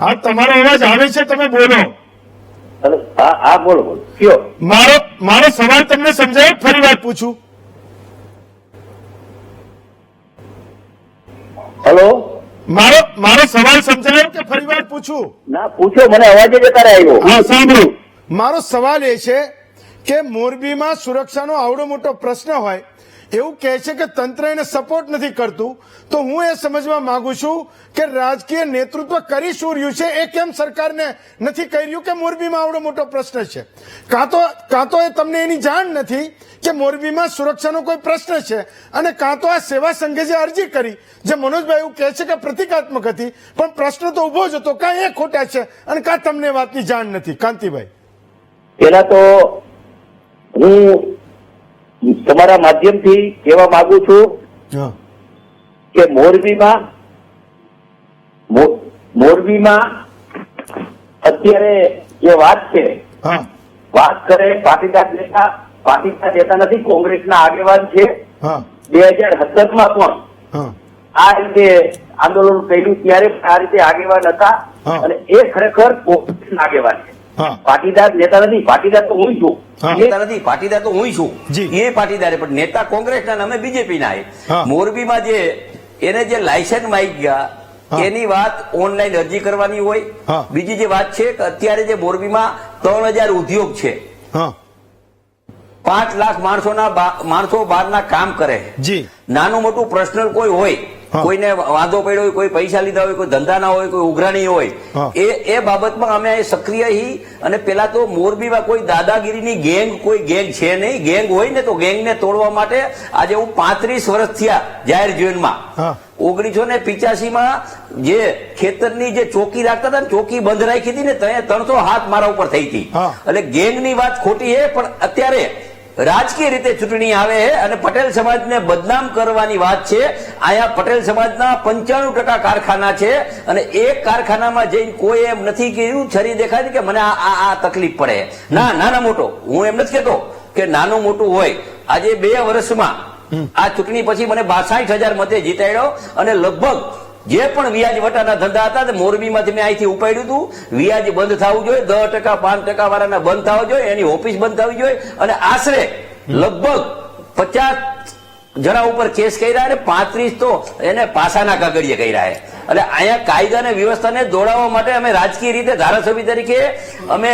S1: હા તમારો અવાજ આવે છે, તમે બોલો.
S6: હલો હા હા બોલો બોલો કયો
S1: મારો સવાલ તમને સમજાય? ફરી વાર પૂછું.
S6: હલો
S1: મારો સવાલ સમજાયો કે ફરી વાર પૂછું?
S6: ના પૂછો, મને અવાજ જ અત્યારે આવ્યો.
S1: હા સાંભળો. મારો સવાલ એ છે કે મોરબીમાં સુરક્ષાનો આવડો મોટો પ્રશ્ન હોય, એવું કહે છે કે તંત્ર એને સપોર્ટ નથી કરતું, તો હું એ સમજવા માંગુ છું કે રાજકીય નેતૃત્વ કરી શું રહ્યું છે, એ કેમ સરકારને નથી કહી રહ્યું કે મોરબીમાં આવડો મોટો પ્રશ્ન છે? કાં તો એ તમને એની જાણ નથી કે મોરબીમાં સુરક્ષાનો કોઈ પ્રશ્ન છે, અને કાં તો આ સેવા સંઘે જે અરજી કરી, જે મનોજભાઈ એવું કહે છે કે પ્રતિકાત્મક હતી, પણ પ્રશ્ન તો ઉભો જ હતો, કાં એ ખોટા છે અને કાં તમને વાતની જાણ નથી. કાંતિભાઈ,
S6: પેલા તો હું તમારા માધ્યમથી કહેવા માંગુ છું
S1: હા
S6: કે મોરબીમાં અત્યારે જે વાત છે,
S1: હા
S6: વાત કરે પાટીદાર નેતા નથી, કોંગ્રેસના આગેવાન છે.
S1: હા
S6: 2017 પણ
S1: હા
S6: આ રીતે આંદોલન કર્યું ત્યારે આ રીતે આગેવાન હતા
S1: હા.
S6: અને એ ખરેખર કોંગ્રેસના આગેવાન છે.
S1: હા
S6: પાટીદાર નેતા નથી, પાટીદાર તો હું છું.
S1: હા.
S7: નેતા નથી, પાટીદાર તો હું છું.
S1: જી.
S7: એ પાટીદાર પણ નેતા કોંગ્રેસના અને અમે બીજેપી ના.
S1: હા.
S7: મોરબીમાં એને જે લાયસન્સ માંગી ગયા
S1: હા.
S7: એની વાત ઓનલાઈન અરજી કરવાની હોય.
S1: હા.
S7: બીજી જે વાત છે કે અત્યારે જે મોરબીમાં 3000 ઉદ્યોગ છે,
S1: હા
S7: 5 લાખ માણસો બહારના કામ કરે.
S1: જી
S7: નાનું મોટું પર્સનલ કોઈ હોય,
S1: હા.
S7: કોઈને વાંધો પડ્યો હોય, કોઈ પૈસા લીધા હોય, કોઈ ધંધા ના હોય, કોઈ ઉઘરાણી હોય,
S1: હા.
S7: એ બાબતમાં અમે સક્રિય હી. અને પેલા તો મોરબીમાં કોઈ દાદાગીરીની કોઈ ગેંગ છે નહીં. ગેંગ હોય ને તો ગેંગને તોડવા માટે આજે હું 35 વર્ષ થયા જાહેર જીવનમાં.
S1: હા
S7: 1985માં જે ખેતરની જે ચોકી રાખતા હતા ને, ચોકી બંધ રાખી હતી ને, ત્યાં 300 હાથ મારા ઉપર થઈ હતી.
S1: હા.
S7: એટલે ગેંગની વાત ખોટી છે, પણ અત્યારે રાજકીય રીતે ચૂંટણી આવે છે અને પટેલ સમાજને બદનામ કરવાની વાત છે. અહીંયા પટેલ સમાજના 95% કારખાના છે અને એક કારખાનામાં જઈને કોઈ એમ નથી કીધું, છરી દેખાય કે મને આ તકલીફ પડે. ના, નાના મોટો હું એમ નથી કહેતો કે નાનું મોટું હોય. આજે 2 વર્ષમાં આ ચૂંટણી પછી મને 62,000 મતે જીતાડ્યો અને લગભગ જે પણ વ્યાજ વટાના ધંધા હતા મોરબીમાંથી મેં અહીંથી ઉપાડ્યું હતું. વ્યાજ બંધ થવું જોઈએ, 10%, 5% વાળાના બંધ થવા જોઈએ, એની ઓફિસ બંધ થવી જોઈએ. અને આશરે લગભગ 50 જણા ઉપર કેસ કર્યા અને 35 તો એને પાસાના કાગળિયે કર્યા. એટલે અહીંયા કાયદા અને વ્યવસ્થાને દોડાવવા માટે અમે રાજકીય રીતે ધારાસભ્ય તરીકે અમે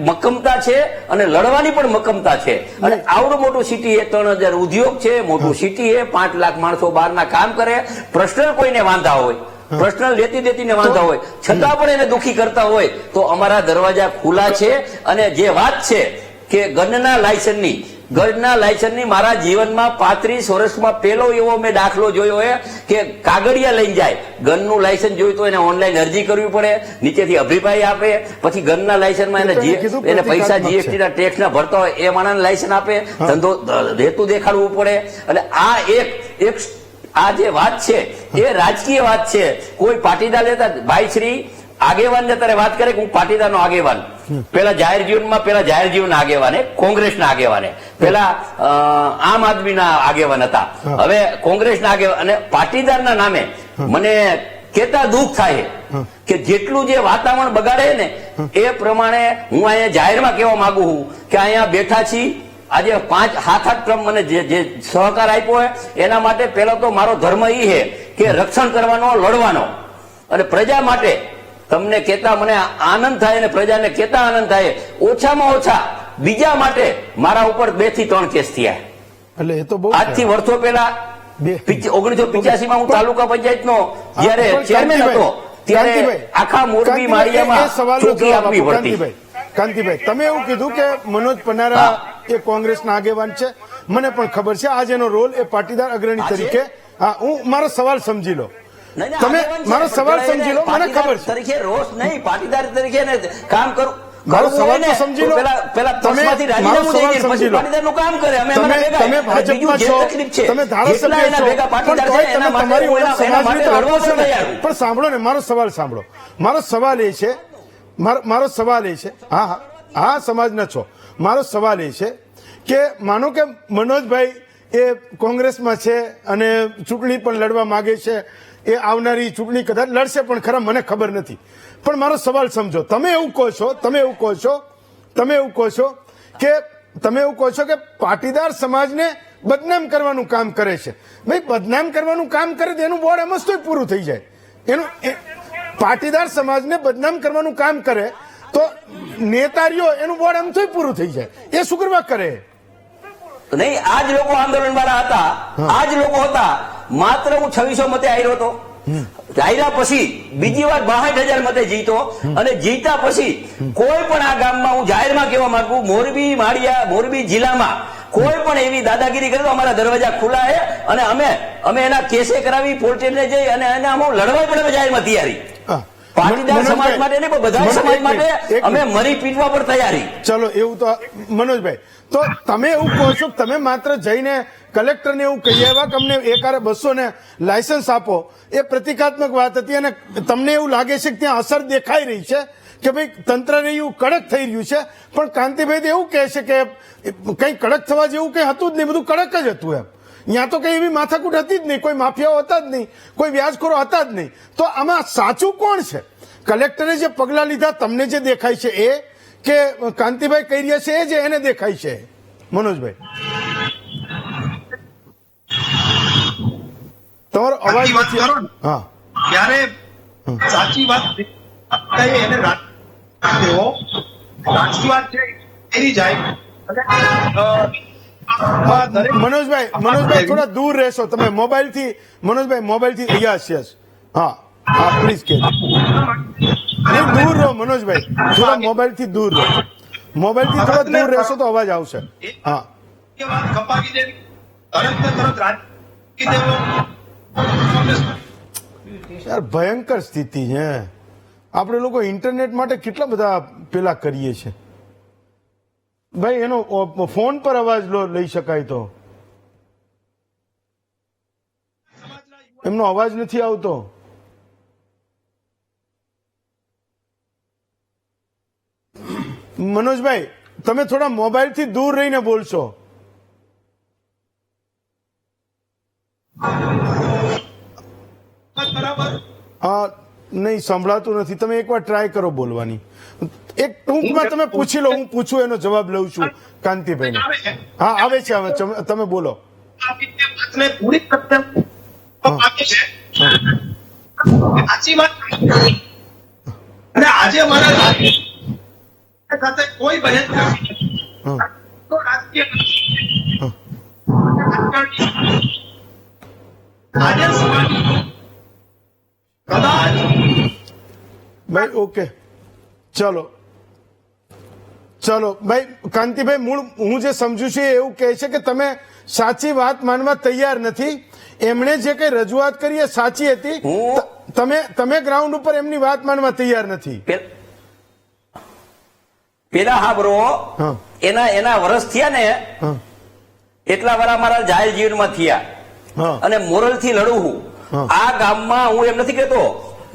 S7: મક્કમતા છે અને લડવાની પણ મક્કમતા છે. અને આવડું મોટું સિટી એ 3000 ઉદ્યોગ છે, મોટું સિટી એ 5 લાખ માણસો બહારના કામ કરે. પર્સનલ કોઈને વાંધા હોય, પર્સનલ લેતી દેતીને વાંધા હોય, છતાં પણ એને દુખી કરતા હોય તો અમારા દરવાજા ખુલ્લા છે. અને જે વાત છે કે ગનના લાયસન્સની મારા જીવનમાં 35 વર્ષમાં પહેલો એવો મેં દાખલો જોયો છે કે કાગળિયા લઈને જાય. ગનનું લાયસન્સ જોયું તો એને ઓનલાઈન અરજી કરવી પડે, નીચેથી અભિપ્રાય આપે, પછી ગનના લાયસન્સમાં એને પૈસા જીએસટી ના ટેક્સ ના ભરતા હોય એ માણસને લાયસન્સ આપે, ધંધો હેતુ દેખાડવું પડે. એટલે આ એક આ જે વાત છે એ રાજકીય વાત છે. કોઈ પાટીદાર લેતા ભાઈ શ્રી આગેવાન ને તારે વાત કરે કે હું પાટીદારનો આગેવાન, પેલા જાહેર જીવનના આગેવાને, કોંગ્રેસના આગેવાને, પેલા આમ આદમીના આગેવાન હતા, હવે કોંગ્રેસના આગેવાન, અને પાટીદારના નામે મને કેતા દુઃખ થાય કે જેટલું જે વાતાવરણ બગાડે ને એ પ્રમાણે હું અહીંયા જાહેરમાં કહેવા માંગુ છું કે અહીંયા બેઠા છીએ આજે 5-7 ક્રમ મને જે સહકાર આપ્યો હોય એના માટે પહેલો તો મારો ધર્મ એ છે કે રક્ષણ કરવાનો, લડવાનો, અને પ્રજા માટે તમને કેતા મને આનંદ થાય અને પ્રજાને કેતા આનંદ થાય. ઓછામાં ઓછા બીજા માટે મારા ઉપર 2 થી 3 કેસ થયા.
S1: એટલે એ તો બહુ
S7: આજથી વર્ષો પહેલા 1985 માં હું તાલુકા પંચાયત નો જયારે
S1: પણ
S7: ચેરમેન હતો ત્યારે આખા મોરબી માળિયામાં ચોકી આપવી પડતી.
S1: કાંતિભાઈ, તમે એવું કીધું કે મનોજ પનારા એ કોંગ્રેસના આગેવાન છે, મને પણ ખબર છે. આજ એનો રોલ એ પાટીદાર અગ્રણી તરીકે, હા, હું મારો સવાલ સમજી લો, તમે મારો સવાલ સમજી લો, મને ખબર છે.
S7: તરીકે રોષ નહીં, પાટીદાર તરીકે કામ કરું.
S1: મારો સવાલ તો સમજી લો, તમે મારો સવાલ સમજી લો. તમે ભાજપમાં છો, તમે ધારાસભ્ય છો, પણ તોય તમે તમારી ઓળખ સમાજની તો આપો છો ને. પણ સાંભળો ને, મારો સવાલ સાંભળો. મારો સવાલ એ છે, મારો સવાલ એ છે, હા સમાજના છો, મારો સવાલ એ છે કે માનો કે મનોજભાઈ એ કોંગ્રેસમાં છે અને ચૂંટણી પણ લડવા માંગે છે, એ આવનારી ચૂંટણી કદાચ લડશે પણ ખરા, મને ખબર નથી. પણ મારો સવાલ સમજો. તમે એવું કહો છો કે પાટીદાર સમાજને બદનામ કરવાનું કામ કરે છે. ભાઈ, બદનામ કરવાનું કામ કરે તો એનું બોર્ડ એમ જ તો પૂરું થઈ જાય. પાટીદાર સમાજને બદનામ કરવાનું કામ કરે તો નેતારીઓ એનું બોર્ડ એમ તો પૂરું થઈ જાય. એ શું કરવા કરે?
S7: નહીં, આજ લોકો આંદોલન વાળા હતા, આજ લોકો હતા. માત્ર હું 2600 મતે આવ્યો હતો. આવ્યા પછી બીજી વાર 62,000 મતે જીતો, અને જીતા પછી કોઈ પણ આ ગામમાં, હું જાહેરમાં કહેવા માંગુ, મોરબી માળિયા, મોરબી જિલ્લામાં કોઈ પણ એવી દાદાગીરી કરે તો અમારા દરવાજા ખુલ્લા છે, અને અમે એના કેસે કરાવી, પોલીસને જઈ અને એને અમે લડવા પડે જાહેરમાં તૈયારી. પાટીદાર સમાજ માટે નહીં પણ બધા સમાજ માટે અમે મરી પીટવા પર તૈયારી.
S1: ચલો, એવું તો મનોજભાઈ, તો તમે એવું કહો છો, તમે માત્ર જઈને કલેક્ટરને એવું કહી આવ્યા કે અમને 1/200 ને લાયસન્સ આપો, એ પ્રતિકાત્મક વાત હતી, અને તમને એવું લાગે છે કે ત્યાં અસર દેખાઈ રહી છે કે ભાઈ તંત્ર એવું કડક થઈ રહ્યું છે. પણ કાંતિભાઈ તો એવું કહે છે કે કઈ કડક થવા જેવું કઈ હતું જ નહીં, બધું કડક જ હતું. એમ ત્યાં તો કઈ એવી માથાકૂટ હતી જ નહીં, કોઈ માફિયાઓ હતા જ નહીં, કોઈ વ્યાજખોરો હતા જ નહીં. તો આમાં સાચું કોણ છે? કલેક્ટરે જે પગલા લીધા તમને જે દેખાય છે એ, કે કાંતિભાઈ કહી રહ્યા છે એ જે એને દેખાય છે? મનોજભાઈ, તમારો અવાજ નથી. હા,
S2: ત્યારે સાચી વાત એને સાચી વાત છે એની જાય.
S1: મનોજભાઈ થોડા દૂર રહેશો તમે મોબાઈલથી. મનોજભાઈ યસ હા, પ્લીઝ કે દૂર રહો. મનોજભાઈ થોડા મોબાઈલથી દૂર રહો, મોબાઈલથી થોડા દૂર રહેશો તો અવાજ આવશે. હા,
S2: કપાવી દેવી, તરત રાખી દેવો.
S1: યાર, ભયંકર સ્થિતિ છે. આપણે લોકો ઇન્ટરનેટ માટે કેટલા બધા પેલા કરીએ છીએ. ભાઈ, એનો ફોન પર અવાજ લઈ શકાય તો એમનો અવાજ નથી આવતો. મનોજભાઈ, તમે થોડા મોબાઈલથી દૂર રહીને બોલશો. નહીં, સંભળાતું નથી. તમે એકવાર ટ્રાય કરો બોલવાની. એક ટૂંકમાં તમે પૂછી લો, હું પૂછું એનો જવાબ લઉં છું કાંતિભાઈને. હા, આવે છે, હવે તમે બોલો.
S2: પૂરી સાચી વાત. અને આજે મારા સાથે કોઈ બહેન રાજકીય આજે કદાચ
S1: ભાઈ, ઓકે, ચલો ભાઈ. કાંતિભાઈ, મૂળ હું જે સમજુ છું એવું કહે છે કે તમે સાચી વાત માનવા તૈયાર નથી. એમણે જે કઈ રજૂઆત કરી એ સાચી હતી, તમે ગ્રાઉન્ડ ઉપર એમની વાત માનવા તૈયાર નથી.
S7: પેલા હા બ્રો, એના વર્ષ થયા ને એટલા વાર મારા જાહેર જીવનમાં થયા, અને મોરલ થી લડું હું. આ ગામમાં હું એમ નથી કેતો,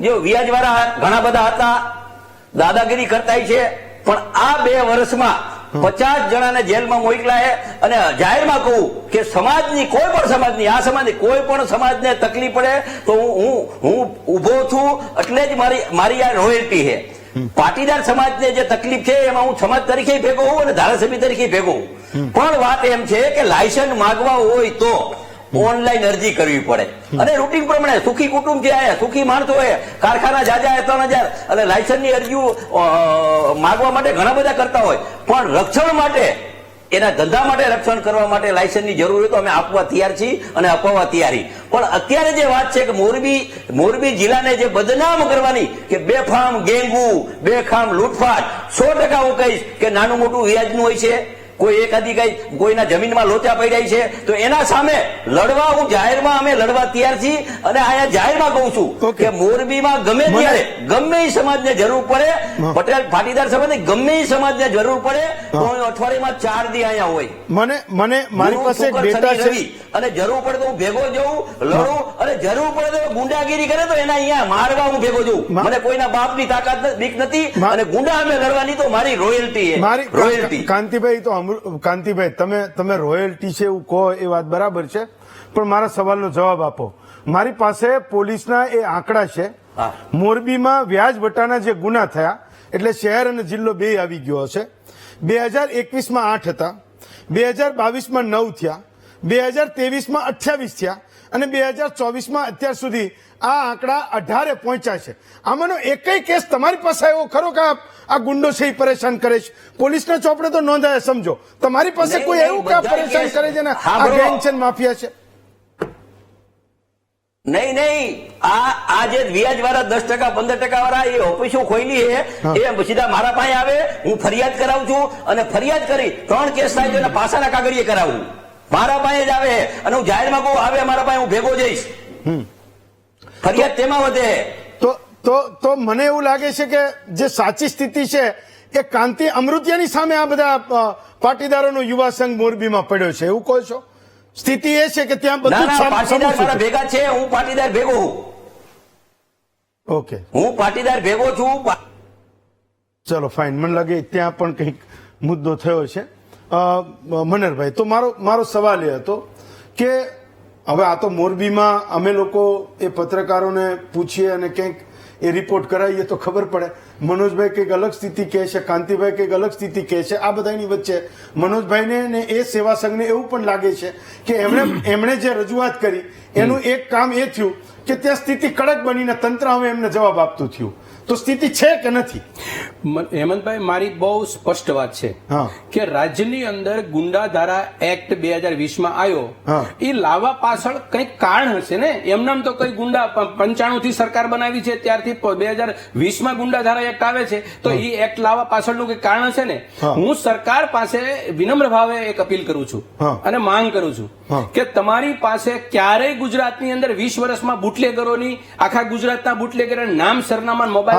S7: જો વ્યાજ વાળા ઘણા બધા હતા, દાદાગીરી કરતા છે, પણ આ 2 વર્ષમાં 50 જણાને જેલમાં મોકલ્યા છે. અને જાહેરમાં કહું કે સમાજની કોઈ પણ સમાજની, આ સમાજની કોઈ પણ સમાજને તકલીફ પડે તો હું ઉભો છું, એટલે જ મારી આ રોયલ્ટી છે. પાટીદાર સમાજને જે તકલીફ છે એમાં હું સમાજ તરીકે ભેગો હોઉં અને ધારાસભ્ય તરીકે ભેગો હોઉં. પણ વાત એમ છે કે લાયસન્સ માંગવા હોય તો ઓનલાઈન અરજી કરવી પડે અને રૂટીન પ્રમાણે સુખી કુટુંબ છે, સુખી માણસો હોય, કારખાના જાજા 3000 અને લાયસન્સની અરજીઓ માંગવા માટે ઘણા બધા કરતા હોય, પણ રક્ષણ માટે, એના ધંધા માટે રક્ષણ કરવા માટે લાયસન્સની જરૂર હોય તો અમે આપવા તૈયાર છીએ અને અપાવવા તૈયારી. પણ અત્યારે જે વાત છે કે મોરબી જિલ્લાને જે બદનામ કરવાની કે બેફામ ગેંગુ, બેફામ લૂંટફાટ, 100% હું કહીશ કે નાનું મોટું વ્યાજનું હોય છે, કોઈ એકાદી કઈ કોઈના જમીનમાં લોચા પડી છે તો એના સામે લડવા હું જાહેરમાં અમે લડવા તૈયાર છીએ. અને અહીંયા જાહેરમાં કહું છું કે મોરબીમાં ગમે ત્યારે ગમે એ સમાજને જરૂર પડે, પટેલ પાટીદાર સમાજને ગમે એ સમાજને જરૂર પડે તો હું અઠવાડિયામાં 4 દી અહીંયા હોય.
S1: મને મારી પાસે એક ડેટા છે
S7: અને જરૂર પડે તો હું ભેગો જઉં, લડું, અને જરૂર પડે તો ગુંડાગીરી કરે તો એના અહીંયા મારવા હું ભેગો જઉં. મને કોઈના બાપની તાકાત બીક નથી અને ગુંડા અમે લડવાની તો મારી રોયલ્ટી છે. રોયલ્ટી.
S1: કાંતિભાઈ, તમે રોયલ્ટી છે એવું કહો એ વાત બરાબર છે, પણ મારા સવાલનો જવાબ આપો. મારી પાસે પોલીસના એ આંકડા છે. મોરબીમાં વ્યાજ વટાના જે ગુના થયા, એટલે શહેર અને જિલ્લો બે આવી ગયો હશે. 2021માં 8 હતા, 2022માં 9 થયા, 2023માં 28 થયા અને 2024માં અત્યાર સુધી આ આંકડા 18 પહોંચ્યા છે. આમાંનો એકય કેસ તમારી પાસે એવો ખરો કે આ ગુંડો છે એ પરેશાન કરે છે? પોલીસના ચોપડે તો નોંધાય, સમજો. તમારી પાસે કોઈ એવું કે પરેશાન કરે છે ને આ ગેંગ છે, માફિયા છે?
S7: નહીં, આ જે વ્યાજ વાળા 10% 15% વાળા એ ઓફિસો ખોલી છે એ સીધા મારા પાસે આવે, હું ફરિયાદ કરાવું છું અને ફરિયાદ કરી 3 કેસ થાય છે અને પાસાના કાગળીએ કરાવું. મારા પાસે જ આવે અને હું જાહેરમાં કહું આવે મારા પાસે, હું ભેગો જઈશ. ફરિયાદ તેમાં વધે.
S1: તો મને એવું લાગે છે કે જે સાચી સ્થિતિ છે એ કાંતિ અમૃતિયાની સામે આ બધા પાટીદારોનો યુવા સંઘ મોરબીમાં પડ્યો છે, એવું કહો છો? સ્થિતિ એ છે કે ત્યાં બધું
S7: પાટીદાર મારા ભેગા છે, હું પાટીદાર ભેગો હું.
S1: ઓકે,
S7: હું પાટીદાર ભેગો છું.
S1: ચલો ફાઇન. મને લાગે ત્યાં પણ કંઈક મુદ્દો થયો છે. મનરભાઈ, તો મારો સવાલ એ હતો કે હવે આ તો મોરબીમાં અમે લોકો એ પત્રકારોને પૂછીએ અને કંઈક એ રિપોર્ટ કરાવીએ તો ખબર પડે. મનોજભાઈ કંઈક અલગ સ્થિતિ કહે છે, કાંતિભાઈ કંઈક અલગ સ્થિતિ કહે છે. આ બધાની વચ્ચે મનોજભાઈને ને એ સેવા સંઘને એવું પણ લાગે છે કે એમણે જે રજૂઆત કરી એનું એક કામ એ થયું કે ત્યાં સ્થિતિ કડક બનીને તંત્ર હવે એમને જવાબ આપતું થયું. તો સ્થિતિ છે કે નથી?
S5: હેમંતભાઈ, મારી બહુ સ્પષ્ટ વાત છે કે રાજ્યની અંદર ગુંડા ધારા એક્ટ 2020માં આવ્યો, એ લાવવા પાછળ કંઈક કારણ હશે ને. એમનામ તો કઈ ગુંડા 95 થી સરકાર બનાવી છે, ત્યારથી 2020માં ગુંડા ધારા એક્ટ આવે છે, તો એ એક્ટ લાવવા પાછળનું કંઈક કારણ હશે ને. હું સરકાર પાસે વિનમ્ર ભાવે એક અપીલ કરું છું અને માંગ કરું છું કે તમારી પાસે ક્યારેય ગુજરાતની અંદર 20 વર્ષમાં બુટલેગરોની, આખા ગુજરાતના બુટલેગર નામ, સરનામા, મોબાઈલ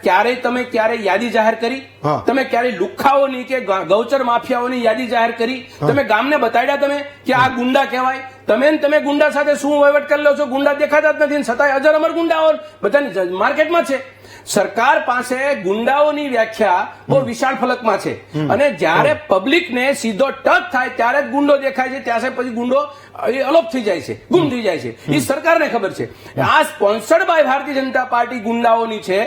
S5: ક્યારેય તમે યાદી જાહેર કરી? તમે ક્યારેય લુખ્ખાઓની કે ગૌચર માફિયાઓની યાદી જાહેર કરી? તમે ગામને બતાડ્યા તમે કે આ ગુંડા કહેવાય? તમે ગુંડા સાથે શું વહીવટ કરી લો છો? ગુંડા દેખાતા જ નથી, છતાંય અજર અમર ગુંડાઓ બધાની માર્કેટમાં છે. સરકાર પાસે ગુંડાઓની વ્યાખ્યા બહુ વિશાળ ફલકમાં છે અને જ્યારે પબ્લિકને સીધો ટચ થાય ત્યારે જ ગુંડો દેખાય છે, ત્યાં પછી ગુંડો અલોપ થઈ જાય છે, ગુમ થઈ જાય છે. એ સરકારને ખબર છે. આ sponsored by Bharatiya Janata party ગુંડાઓની છે.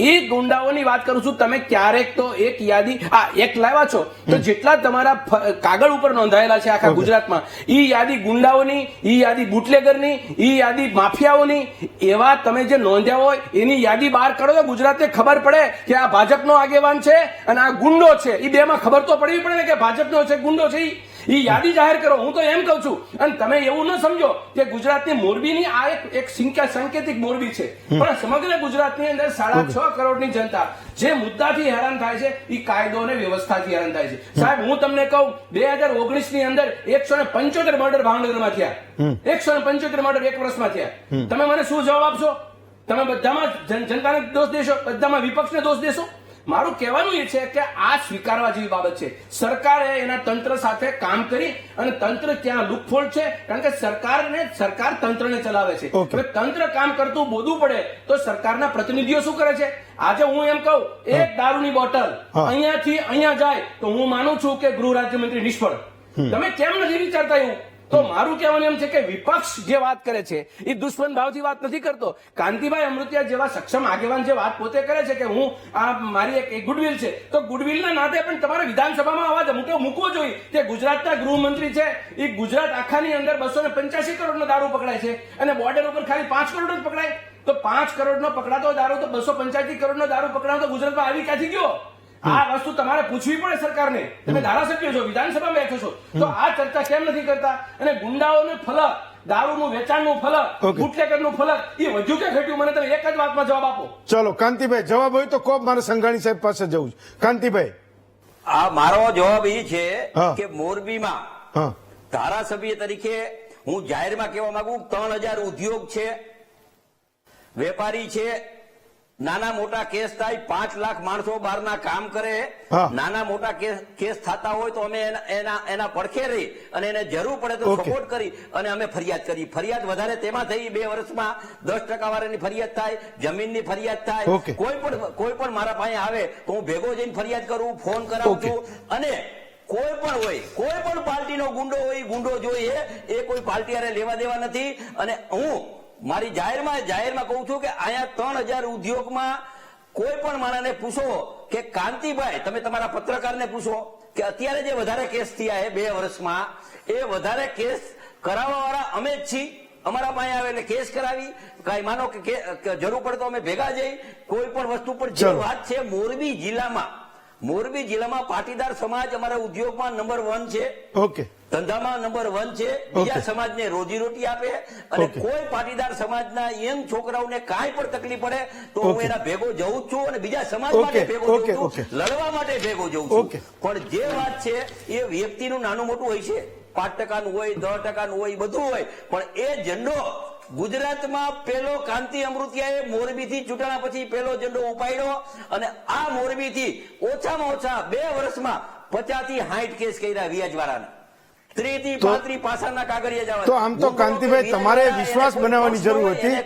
S5: એ ગુંડાઓની વાત કરું છું. તમે ક્યારેક તો એક યાદી આ એક લાવ્યા છો તો જેટલા તમારા કાગળ ઉપર નોંધાયેલા છે આખા ગુજરાતમાં, એ યાદી ગુંડાઓની, એ યાદી બુટલેગરની, એ યાદી માફિયાઓની, એવા તમે જે નોંધ્યા હોય એની યાદી બહાર કરો તો ગુજરાતને ખબર પડે કે આ ભાજપનો આગેવાન છે અને આ ગુંડો છે. એ બેમાં ખબર તો પડવી પડે ને કે ભાજપનો છે, ગુંડો છે. એ યાદી જાહેર કરો. હું તો એમ કહું છું. અને તમે એવું ન સમજો કે ગુજરાતની મોરબીની આ એક સંકેતિક મોરબી છે, પણ સમગ્ર ગુજરાતની અંદર 6.5 કરોડની જનતા જે મુદ્દાથી હેરાન થાય છે એ કાયદો અને વ્યવસ્થાથી હેરાન થાય છે. સાહેબ, હું તમને કહું, 2019 ની અંદર 175 મર્ડર ભાવનગરમાં થયા. 175 મર્ડર 1 વર્ષમાં થયા. તમે મને શું જવાબ આપશો? તમે બધામાં જનતાને દોષ દેશો? બધામાં વિપક્ષને દોષ દેશો? મારું કહેવાનું એ છે કે આ સ્વીકારવા જેવી બાબત છે. સરકારે એના તંત્ર સાથે કામ કરી અને તંત્ર ત્યાં લૂપહોલ છે, કારણ કે સરકાર તંત્રને ચલાવે છે.
S1: Okay.
S5: હવે તંત્ર કામ કરતું બોલવું પડે તો સરકારના પ્રતિનિધિઓ શું કરે છે? આજે હું એમ કહું, એક દારૂની બોટલ અહીંયાથી અહીંયા જાય તો હું માનું છું કે ગૃહ રાજ્યમંત્રી નિષ્ફળ. તમે કેમ નથી વિચારતા એવું? તો મારું કહેવાનું એમ છે કે વિપક્ષ જે વાત કરે છે એ દુશ્મન ભાવથી વાત નથી કરતો. કાંતિભાઈ અમૃતિયા જેવા સક્ષમ આગેવાન જે વાત પોતે કરે છે કે હું આ મારી એક ગુડવિલ છે, તો ગુડવિલના નાતે પણ તમારે વિધાનસભામાં અવાજ મૂકવો જોઈએ કે ગુજરાતના ગૃહમંત્રી છે એ ગુજરાત આખાની અંદર 285 કરોડનો દારૂ પકડાય છે અને બોર્ડર ઉપર ખાલી 5 કરોડ જ પકડાય. તો 5 કરોડનો પકડાતો દારૂ તો 285 કરોડનો દારૂ પકડાતો ગુજરાતમાં આવી ક્યાંથી ગયો? આ વસ્તુ તમારે પૂછવી પડે સરકારને. તમે ધારાસભ્ય છો, વિધાનસભામાં બેઠો છો, તો આ ચર્ચા કેમ નથી કરતા? અને ગુંડાઓને ફલક, દારૂનું વેચાણનું ફલક, બુટલેગરનું ફલક એ વધ્યું કે ઘટ્યું? મને તમે એક જ વાતમાં જવાબ આપો.
S1: ચલો કાંતિભાઈ, જવાબ હોય તો કોપ મારે સંઘાણી સાહેબ પાસે જવું છે. કાંતિભાઈ.
S7: આ મારો જવાબ એ છે
S1: હા.
S7: કે મોરબીમાં
S1: હા
S7: ધારાસભ્ય તરીકે હું જાહેરમાં કહેવા માંગુ, 3000 ઉદ્યોગ છે, વેપારી છે, નાના મોટા કેસ થાય, 5 લાખ માણસો બહારના કામ કરે,
S1: હા.
S7: નાના મોટા કેસ થતા હોય તો અમે એના પડખે રહી અને એને જરૂર પડે તો
S1: Okay.
S7: સપોર્ટ કરી અને અમે ફરિયાદ કરી. ફરિયાદ વધારે તેમાં થઈ 2 વર્ષમાં 10% વાળાની ફરિયાદ થાય, જમીનની ફરિયાદ થાય.
S1: Okay.
S7: કોઈ પણ મારા પાસે આવે તો હું ભેગો જઈને ફરિયાદ કરું, ફોન કરાવું
S1: Okay.
S7: છું. અને કોઈ પણ હોય, કોઈ પણ પાર્ટીનો ગુંડો હોય, ગુંડો જોઈએ એ કોઈ પાર્ટી હારે લેવા દેવા નથી. અને હું મારી જાહેરમાં કહું છું કે અહીંયા 3000 ઉદ્યોગમાં કોઈ પણ માણસને પૂછો કે કાંતિભાઈ, તમે તમારા પત્રકારને પૂછો કે અત્યારે જે વધારે કેસ થયા છે 2 વર્ષમાં, એ વધારે કેસ કરાવવા વાળા અમે જ છીએ. અમારા પાસે આવે એટલે કેસ કરાવી, કઈ માનો કે જરૂર પડે તો અમે ભેગા જઈ કોઈ પણ વસ્તુ પર. જે
S1: ચલો.
S7: વાત છે મોરબી જિલ્લામાં પાટીદાર સમાજ અમારા ઉદ્યોગમાં નંબર 1 છે,
S1: ઓકે
S7: ધંધામાં નંબર 1 છે, બીજા
S1: Okay.
S7: સમાજને રોજીરોટી આપે. અને
S1: Okay.
S7: કોઈ પાટીદાર સમાજના યંગ છોકરાઓને કાંઈ પણ તકલીફ પડે તો હું
S1: Okay.
S7: એના ભેગો જઉં જ છું અને બીજા સમાજ
S1: Okay.
S7: માટે ભેગો
S1: Okay.
S7: જઉં
S1: Okay.
S7: છું, લડવા માટે ભેગો જઉં છું.
S1: Okay.
S7: પણ જે વાત છે એ વ્યક્તિનું નાનું મોટું હોય છે, 5% હોય, 10% હોય, બધું હોય, પણ એ ઝંડો ગુજરાતમાં પેલો કાંતિ અમૃતિયાએ મોરબીથી ચૂંટણા પછી પેલો ઝંડો ઉપાડ્યો અને આ મોરબીથી ઓછામાં ઓછા 2 વર્ષમાં 50 થી 60 કેસ કર્યા વ્યાજવાળાના. 30 થી 35 પાસાના કાગળિયા જવા.
S1: તો આમ તો કાંતિભાઈ તમારે વિશ્વાસ બનાવવાની જરૂર હતી.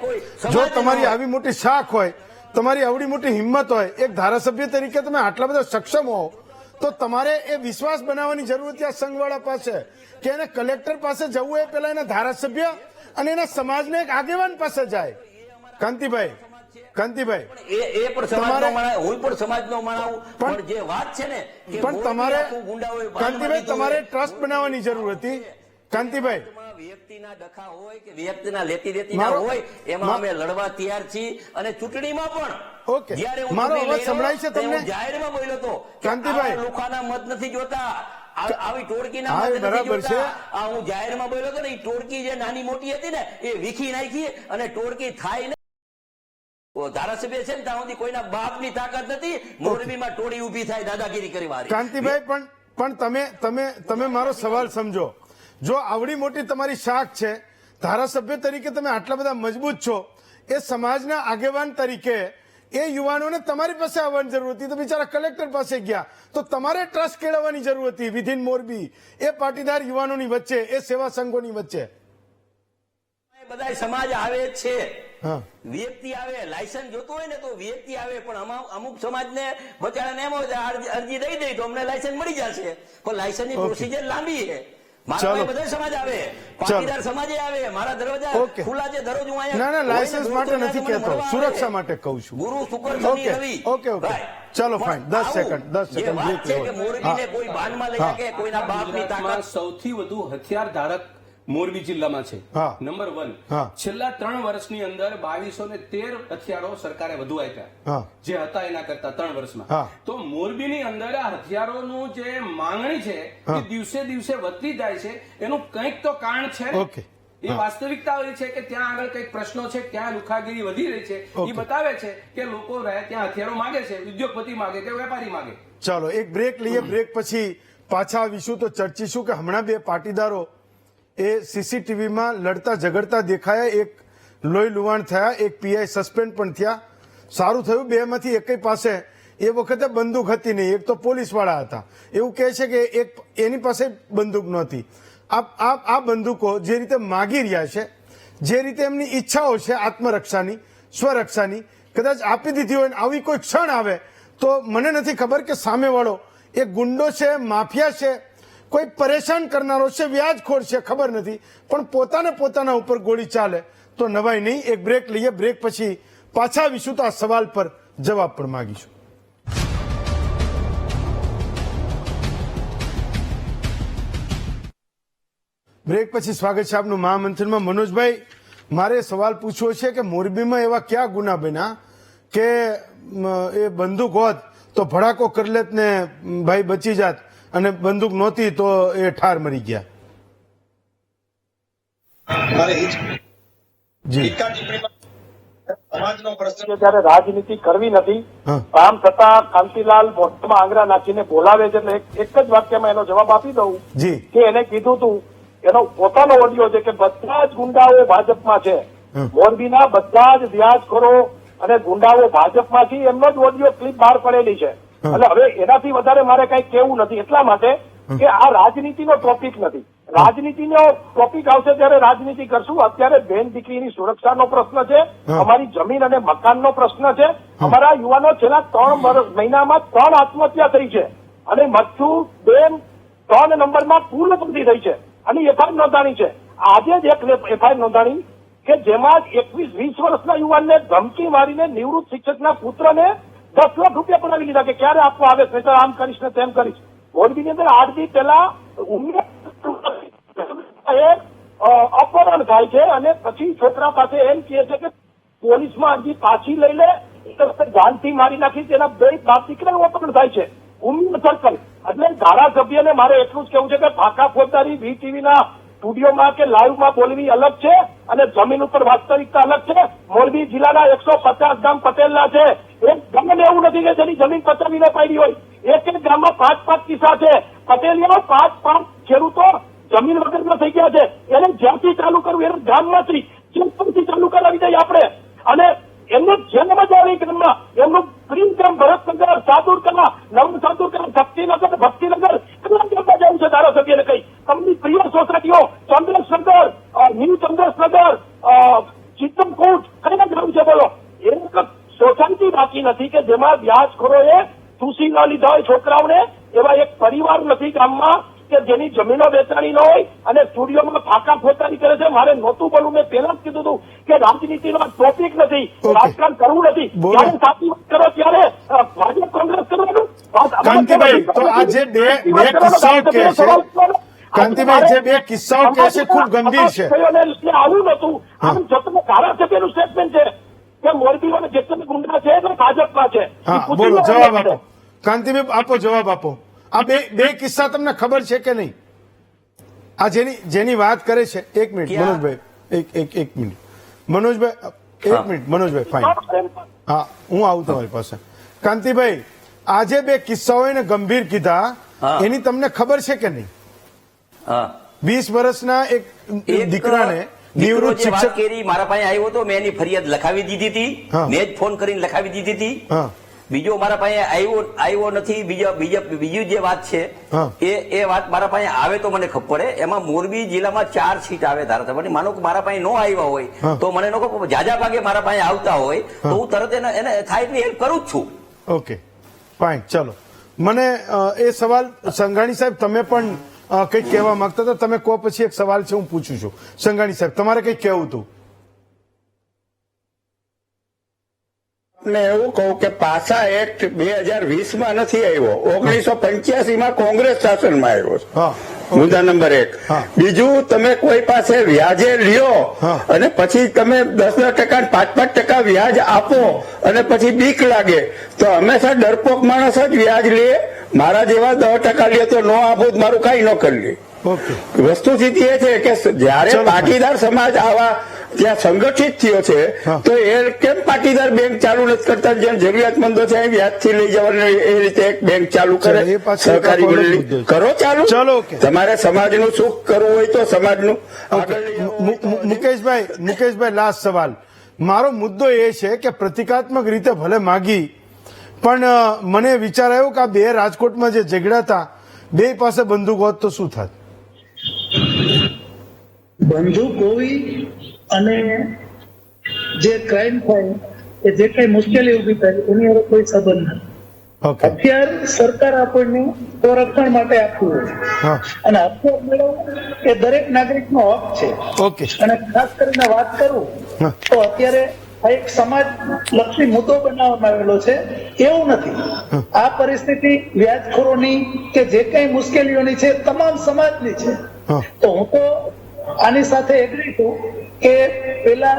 S1: જો તમારી આવી મોટી શાખ હોય, તમારી આવડી મોટી હિંમત હોય, એક ધારાસભ્ય તરીકે તમે આટલા બધા સક્ષમ હો, તો તમારે એ વિશ્વાસ બનાવવાની જરૂર હતી આ સંઘવાળા પાસે કે એને કલેક્ટર પાસે જવું એ પેલા એના ધારાસભ્ય અને એના સમાજને એક આગેવાન પાસે જાય. કાંતિભાઈ
S7: એ પણ સમાજનો માણસ, હું પણ સમાજનો માણસ, પણ જે વાત છે ને કે
S1: પણ તમારે
S7: ગુંડાઓએ
S1: કાંતિભાઈ તમારે ટ્રસ્ટ બનાવવાની જરૂર હતી. કાંતિભાઈ
S7: વ્યક્તિના ડખા હોય કે વ્યક્તિના લેતી દેતીના
S1: મારો-
S7: હોય એમાં અમે લડવા તૈયાર છીએ. અને ચૂંટણીમાં પણ
S1: Okay.
S7: જ્યારે હું
S1: મારો
S7: ચૂંટણી
S1: અવાજ સંભળાય છે
S7: લડ્યો,
S1: તમને?
S7: હું જાહેરમાં બોલ્યો હતો કે
S1: કાંતિભાઈ.
S7: આવા લોકોના મત નથી જોતા, આવી ટોળકીના
S1: હા,
S7: મત નથી
S1: બરાબર છે.
S7: જોતા. આ હું જાહેરમાં બોલ્યો હતો ને, એ ટોળકી જે નાની મોટી હતી ને એ વીખી નાખી અને ટોળકી થાય ને ધારાસભ્ય છે ને ત્યાં સુધી કોઈના બાપની તાકાત નથી. મોરબીમાં ટોળી ઉભી થાય દાદાગીરી કરી વાળી.
S1: કાંતિભાઈ પણ તમે મારો સવાલ સમજો. જો આવડી મોટી તમારી શાખ છે, ધારાસભ્ય તરીકે તમે આટલા બધા મજબૂત છો, એ સમાજના આગેવાન તરીકે એ યુવાનોને તમારી પાસે આવવાની જરૂર હતી, તો બિચારા કલેક્ટર પાસે ગયા. તો તમારે ટ્રસ્ટ કેળવવાની જરૂર હતી વિધિન મોરબી, એ પાટીદાર યુવાનોની વચ્ચે, એ સેવા સંઘોની વચ્ચે.
S7: બધા સમાજ આવે જ છે.
S1: હા.
S7: વ્યક્તિ આવે, લાયસન્સ જોતું હોય ને તો વ્યક્તિ આવે, પણ અમુક સમાજને બચારાને એમ હોય અરજી દઈ દઈ તો અમને લાયસન્સ મળી જશે, પણ લાયસન્સની
S1: Okay.
S7: પ્રોસિજર લાંબી છે. મારા
S1: ચાલો.
S7: પાસે બધા સમાજ આવે, પાટીદાર સમાજે આવે, મારા દરવાજા
S1: Okay.
S7: ખુલ્લા છે, દરરોજ હું અહીંયા
S1: ના, લાયસન્સ
S7: કોઈને
S1: માટે
S7: રોકતો
S1: નથી
S7: મને
S1: કહેતો,
S7: મળવા આવે.
S1: સુરક્ષા માટે કહું છું.
S7: ગુરુ શુક્ર શનિ
S1: Okay.
S7: રવિ.
S1: Okay.
S7: ભાઈ.
S1: ચાલો,
S7: પણ
S1: fine. 10
S7: આવું
S1: સેકન્ડ, 10
S7: જે
S1: સેકન્ડ
S7: વાત
S1: break
S7: છે
S1: લેવો.
S7: કે મોરબીને
S1: હા.
S7: કોઈ બાનમાં લઈ
S1: હા.
S7: શકે, કોઈના બાપની
S5: ગુજરાતમાં
S7: તાકાત.
S5: સૌથી વધુ હથિયાર ધારક મોરબી જિલ્લામાં છે.
S1: હા.
S5: નંબર 1.
S1: હા.
S5: છેલ્લા 3 વર્ષની અંદર 2213 હથિયારો સરકારે વધુ આપ્યા,
S1: હા.
S5: જે હતા એના કરતા 3 વર્ષમાં.
S1: હા.
S5: તો મોરબીની અંદર આ હથિયારોનું જે માંગણી છે
S1: હા.
S5: એ દિવસે દિવસે વધતી જાય છે. એનું કંઈક તો કારણ છે ને.
S1: Okay.
S5: એ વાસ્તવિકતા એ છે કે ત્યાં આગળ કંઈક પ્રશ્નો છે, ક્યાં લુખાગીરી વધી રહી છે. એ
S1: Okay.
S5: બતાવે છે કે લોકો ત્યાં હથિયારો માગે છે, ઉદ્યોગપતિ માગે કે વેપારી માગે.
S1: ચાલો એક બ્રેક લઈએ. બ્રેક પછી પાછા આવીશું તો ચર્ચીશું કે હમણાં 2 પાટીદારો એ સીસીટીવીમાં લડતા ઝઘડતા દેખાયા, એક લોહી લુહાણ થયા, એક પીઆઈ સસ્પેન્ડ પણ થયા. સારું થયું 2 માંથી એકઈ પાસે એ વખતે બંદૂક હતી નહીં, એક તો પોલીસ વાળા હતા, એવું કહે છે કે એક એની પાસે બંદૂક નહોતી. આ બંદૂકો જે રીતે માગી રહ્યા છે, જે રીતે એમની ઈચ્છાઓ છે આત્મરક્ષાની, સ્વરક્ષાની, કદાચ આપી દીધી હોય ને આવી કોઈ ક્ષણ આવે તો મને નથી ખબર કે સામેવાળો એક ગુંડો છે, માફિયા છે, કોઈ પરેશાન કરનારો છે, વ્યાજખોર છે, ખબર નથી, પણ પોતાના ઉપર ગોળી ચાલે તો નવાઈ નહીં. એક બ્રેક લઈએ, બ્રેક પછી પાછા આવીશું તો આ સવાલ પર જવાબ પણ માંગીશું. બ્રેક પછી સ્વાગત છે આપનું મહામંથનમાં. મનોજભાઈ, મારે સવાલ પૂછવો છે કે મોરબીમાં એવા કયા ગુના બન્યા કે એ બંદૂક હોત તો ભડાકો કરી લેત ને ભાઈ બચી જાત, અને બંદૂક નહોતી તો એ ઠાર મરી ગયા?
S2: મારે એ જ
S1: જી
S2: ટીકા ટિપ્પણીમાં સમાજનો પ્રશ્ન
S8: જયારે રાજનીતિ કરવી નથી,
S1: હા.
S8: આમ છતાં કાંતિલાલ મોઢામાં આંગળા નાખીને બોલાવે છે. એટલે એક જ વાક્યમાં એનો જવાબ આપી દઉં
S1: જી
S8: કે એને કીધું તું, એનો પોતાનો ઓડિયો છે કે બધા જ ગુંડાઓ ભાજપમાં છે.
S1: હમ.
S8: મોરબીના બધા જ વ્યાજખોરો અને ગુંડાઓ ભાજપમાં છે, એમનો જ ઓડિયો ક્લિપ બહાર પડેલી છે.
S1: હમ.
S8: એટલે હવે એનાથી વધારે મારે કઈ કહેવું નથી, એટલા માટે કે આ રાજનીતિનો ટોપિક નથી. રાજનીતિનો ટોપિક આવશે ત્યારે રાજનીતિ કરશું. અત્યારે બેન દીકરીની સુરક્ષાનો પ્રશ્ન છે,
S1: હમ.
S8: અમારી જમીન અને મકાનનો પ્રશ્ન છે. અમારા યુવાનો છેલ્લા 3 મહિનામાં 3 આત્મહત્યા થઈ છે, અને મચ્છુ ડેમ 3 નંબરમાં પુલ બધી થઈ છે અને એફઆઈઆર નોંધાણી છે. આજે જ એક એફઆઈઆર નોંધાણી કે જેમાં 21-20 વર્ષના યુવાનને ધમકી મારીને નિવૃત્ત શિક્ષકના પુત્રને 10 લાખ રૂપિયા પડાવી લીધા કે ક્યારે આપવા આવે છે, આમ કરીશ ને તેમ કરીશ. મોરબીની અંદર 8 દી પહેલા અપહરણ થાય છે અને પછી છોકરા પાસે એમ કહે છે કે પોલીસમાં અરજી પાછી લઈ લે, જાનથી મારી નાખી. તેના 2 બાપ દીકરાનું અપહરણ થાય છે. ઉમિયા સર્કલ એટલે ધારાસભ્યને મારે એટલું જ કહેવું છે કે ફાંકા ફોજદારી વીટીવીના સ્ટુડિયોમાં કે લાઈવમાં બોલવી અલગ છે અને જમીન ઉપર વાસ્તવિકતા અલગ છે. મોરબી જિલ્લાના 150 ગામ પટેલના છે. એક ગામને એવું નથી કે જેની જમીન પચાવીને પાડી હોય. એક ગામમાં 5-5 કિસ્સા છે. પટેલીઓ 5-5 ખેડૂતો જમીન વગરના થઈ ગયા છે. એને જ્યાંથી ચાલુ કરવું એને ગામમાંથી જેમથી ચાલુ કરાવી દઈએ આપણે. અને એમને જેમ મજા આવી ગામમાં એમનું પ્રીમ ગામ ભરતનગર, સાદુરકલા, નવ સાદુરકલા, શક્તિનગર, ભક્તિનગર કેટલા ગામમાં જવું છે ધારાસભ્યને કઈ. તમને પ્રિય સોસાયટીઓ ચંદ્રેશનગર, ન્યૂ ચંદ્રેશનગર, ચિત્તમકૂટ કઈ જવું છે બોલો? એક સોસાયટી બાકી નથી કે જેમાં વ્યાજખોરોએ ચૂસી ન લીધા હોય છોકરાઓને. એવા એક પરિવાર નથી ગામમાં કે જેની જમીનો વેચાણી ન હોય અને સ્ટુડિયોમાં ફાંકા ફોજદારી કરે છે. મારે નહોતું બોલવું, મેં પહેલા જ કીધું હતું કે રાજનીતિનો ટોપિક નથી, રાજકારણ કરવું નથી.
S1: બોલો.
S8: જ્યારે સાચી વાત કરો ત્યારે ભાજપ કોંગ્રેસ કરવાનું.
S1: કાંતિભાઈ, તો આ જે બે કિસ્સાઓ કહે છે, કાંતિભાઈ, જે 2 કિસ્સાઓ કહે છે ખૂબ ગંભીર છે.
S8: આવું નતું. આમ જતું ધારાસભ્યનું સ્ટેટમેન્ટ છે કે મોરબીઓને જેટલા ગુંડા છે એ ભાજપમાં છે.
S1: હા, બોલો, જવાબ આપો. કાંતિભાઈ આપો, જવાબ આપો. આ બે કિસ્સા તમને ખબર છે કે નહીં? આ જેની વાત કરે છે. એક મિનિટ મનોજભાઈ, એક મિનિટ મનોજભાઈ, એક મિનિટ મનોજભાઈ, ફાઇન. હા, હું આવું તમારી પાસે. કાંતિભાઈ, આ જે 2 કિસ્સાઓ એને ગંભીર કીધા,
S7: હા.
S1: એની તમને ખબર છે કે નહીં?
S7: હા
S1: 20 વર્ષના એક દીકરાને
S7: દીકરો
S1: નિવૃત્ત
S7: જે વાત
S1: શિક્ષક.
S7: કરી મારા પાસે આવ્યો હતો, મેં એની ફરિયાદ લખાવી દીધી હતી.
S1: હા.
S7: મેં જ ફોન કરીને લખાવી દીધી હતી.
S1: હા.
S7: બીજો મારા પાસે આવ્યો નથી. બીજી જે વાત છે
S1: હા.
S7: એ વાત મારા પાસે આવે તો મને ખબર પડે. એમાં મોરબી જિલ્લામાં 4 સીટ આવે ધારાસભાની. માનો કે મારા પાસે નો આવ્યા હોય
S1: હા.
S7: તો મને લોકો જાજા ભાગે મારા પાસે આવતા હોય તો હું તરત એને થાય એટલી હેલ્પ કરું જ છું.
S1: ઓકે, ફાઇન, ચલો. મને એ સવાલ સંઘાણી સાહેબ તમે પણ કંઈક કહેવા માંગતા હતા, તમે કહો પછી એક સવાલ છે હું પૂછું છું. સંઘાણી સાહેબ, તમારે કંઈક કહેવું હતું?
S4: ને એવું કહું કે પાસા એક્ટ 2020માં નથી આવ્યો, 1985માં કોંગ્રેસ શાસનમાં આવ્યો છે.
S1: હા,
S4: મુદ્દા નંબર 1.
S1: હા.
S4: બીજું, તમે કોઈ પાસે વ્યાજે લ્યો
S1: હા.
S4: અને પછી તમે 10% 5% વ્યાજ આપો અને પછી બીક લાગે તો હંમેશા ડરપોક માણસ જ વ્યાજ લે. મારા જેવા 10% લે તો નો આપું, મારું કઈ ન કરી લે.
S1: ઓકે,
S4: વસ્તુસ્થિતિ એ છે કે જયારે
S1: ચલો.
S4: પાટીદાર સમાજ આવા ત્યાં સંગઠિત થયો છે
S1: હા.
S4: તો એ કેમ પાટીદાર બેંક ચાલુ નથી કરતા? જેમ જરૂરિયાતમંદો છે વ્યાજથી લઈ જવાનું એ રીતે એક બેંક ચાલુ કરે,
S1: ચલો, એ પાછળ
S4: સહકારી
S1: એક
S4: મંડળી
S1: મુદ્દો છે.
S4: કરો ચાલુ.
S1: ચલો, ઓકે.
S4: તમારે સમાજનું સુખ કરવું હોય તો સમાજનું
S1: ઓકે.
S4: આગળ લઈ જવું.
S1: મુકેશભાઈ, લાસ્ટ સવાલ. મારો મુદ્દો એ છે કે પ્રતિકાત્મક રીતે ભલે માગી, પણ મને વિચાર આવ્યો કે આ બે રાજકોટમાં જે ઝઘડા હતા બે પાસે બંદૂક હોત તો શું થાત?
S9: બંદૂક હોવી અને જે ક્રાઇમ થાય કે જે કઈ મુશ્કેલી ઉભી થાય એની હવે કોઈ સંબંધ નથી.
S1: ઓકે,
S9: હથિયાર સરકાર આપણને સંરક્ષણ માટે આપવું હોય
S1: હા,
S9: અને હથિયાર મેળવવું એ દરેક નાગરિકનો હક છે.
S1: ઓકે,
S9: અને ખાસ કરીને વાત કરું
S1: હા.
S9: તો અત્યારે આ એક સમાજ લક્ષી મુદ્દો બનાવવામાં આવેલો છે. એવું નથી, આ પરિસ્થિતિ વ્યાજખોરોની કે જે કઈ મુશ્કેલીઓની છે તમામ સમાજની છે.
S1: હા.
S9: તો હું તો આની સાથે એગ્રી છું કે પેલા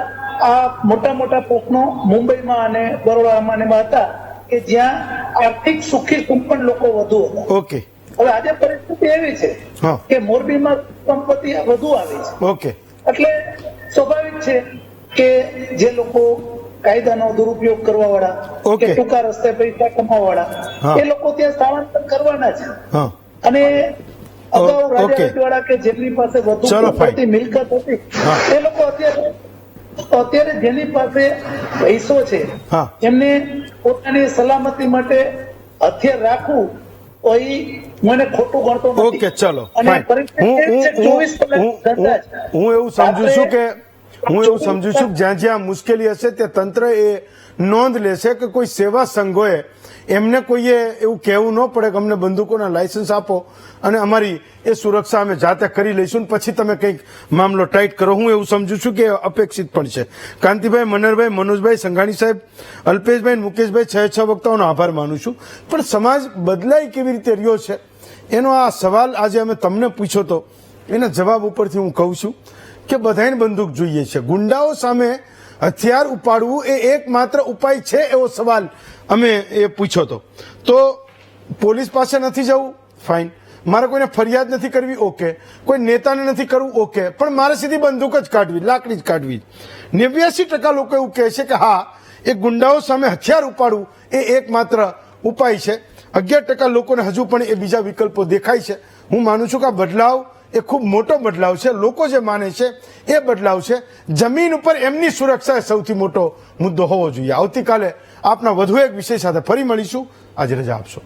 S9: આ મોટા મોટા પ્રશ્નો મુંબઈમાં અને બરોડામાં ને એમાં હતા કે જ્યાં આર્થિક સુખી સંપન્ન લોકો વધુ હતા.
S1: ઓકે,
S9: હવે આજે પરિસ્થિતિ એવી છે
S1: હા.
S9: કે મોરબીમાં સંપત્તિ વધુ આવી છે.
S1: ઓકે,
S9: એટલે સ્વાભાવિક છે કે જે લોકો કાયદાનો દુરુપયોગ કરવા વાળા
S1: ઓકે.
S9: કે ટૂંકા રસ્તે પૈસા કમાવા વાળા
S1: હા.
S9: એ લોકો ત્યાં સ્થળાંતર કરવાના છે.
S1: હા,
S9: અને અગાઉ
S1: ઓકે.
S9: રાજા કે જેમની પાસે વધુ
S1: ચલો,
S9: property, મિલકત હતી
S1: હા.
S9: એ લોકો અત્યારે જેની પાસે પૈસો છે
S1: હા.
S9: એમને પોતાની સલામતી માટે હથિયાર રાખવું તો એ મને ખોટું ગણતો નથી.
S1: ઓકે, ચલો,
S9: અને
S1: ફાઇન.
S9: પરિસ્થિતિ
S1: હું-
S9: એ જ છે,
S1: હું-
S9: 24 કલાક
S1: હું-
S9: ધંધા છે.
S1: હું એવું સમજુ છું કે
S9: રાત્રે
S1: જ્યાં જ્યાં મુશ્કેલી હશે તે તંત્ર એ નોંધ લેશે કે કોઈ સેવા સંઘોએ એમને કોઈએ એવું કહેવું ન પડે કે અમને બંદૂકોના લાયસન્સ આપો અને અમારી એ સુરક્ષા અમે જાતે કરી લઈશું ને પછી તમે કંઈક મામલો ટાઈટ કરો. હું એવું સમજુ છું કે અપેક્ષિત પણ છે. કાંતિભાઈ, મનહરભાઈ, મનોજભાઈ, સંઘાણી સાહેબ, અલ્પેશભાઈ, મુકેશભાઈ, 6 વક્તાઓનો આભાર માનું છું. પણ સમાજ બદલાઈ કેવી રીતે રહ્યો છે એનો આ સવાલ આજે અમે તમને પૂછ્યો તો એના જવાબ ઉપરથી હું કહું છું કે બધાને બંદૂક જોઈએ છે. ગુંડાઓ સામે હથિયાર ઉપાડવું એ એકમાત્ર ઉપાય છે એવો સવાલ અમે એ પૂછ્યો તો પોલીસ પાસે નથી જવું, ફાઇન. મારે કોઈને ફરિયાદ નથી કરવી, ઓકે. કોઈ નેતાને નથી કરવું, ઓકે. પણ મારે સીધી બંદૂક જ કાઢવી, લાકડી જ કાઢવી. 89% લોકો એવું કહે છે કે હા, એ ગુંડાઓ સામે હથિયાર ઉપાડવું એ એકમાત્ર ઉપાય છે. 11% લોકોને હજુ પણ એ બીજા વિકલ્પો દેખાય છે. હું માનું છું કે આ બદલાવ એ ખૂબ મોટો બદલાવ છે. લોકો જે માને છે એ બદલાવ છે. જમીન ઉપર એમની સુરક્ષા એ સૌથી મોટો મુદ્દો હોવો જોઈએ. આવતીકાલે આપના વધુ એક વિષય સાથે ફરી મળીશું. આજે રજા આપશો.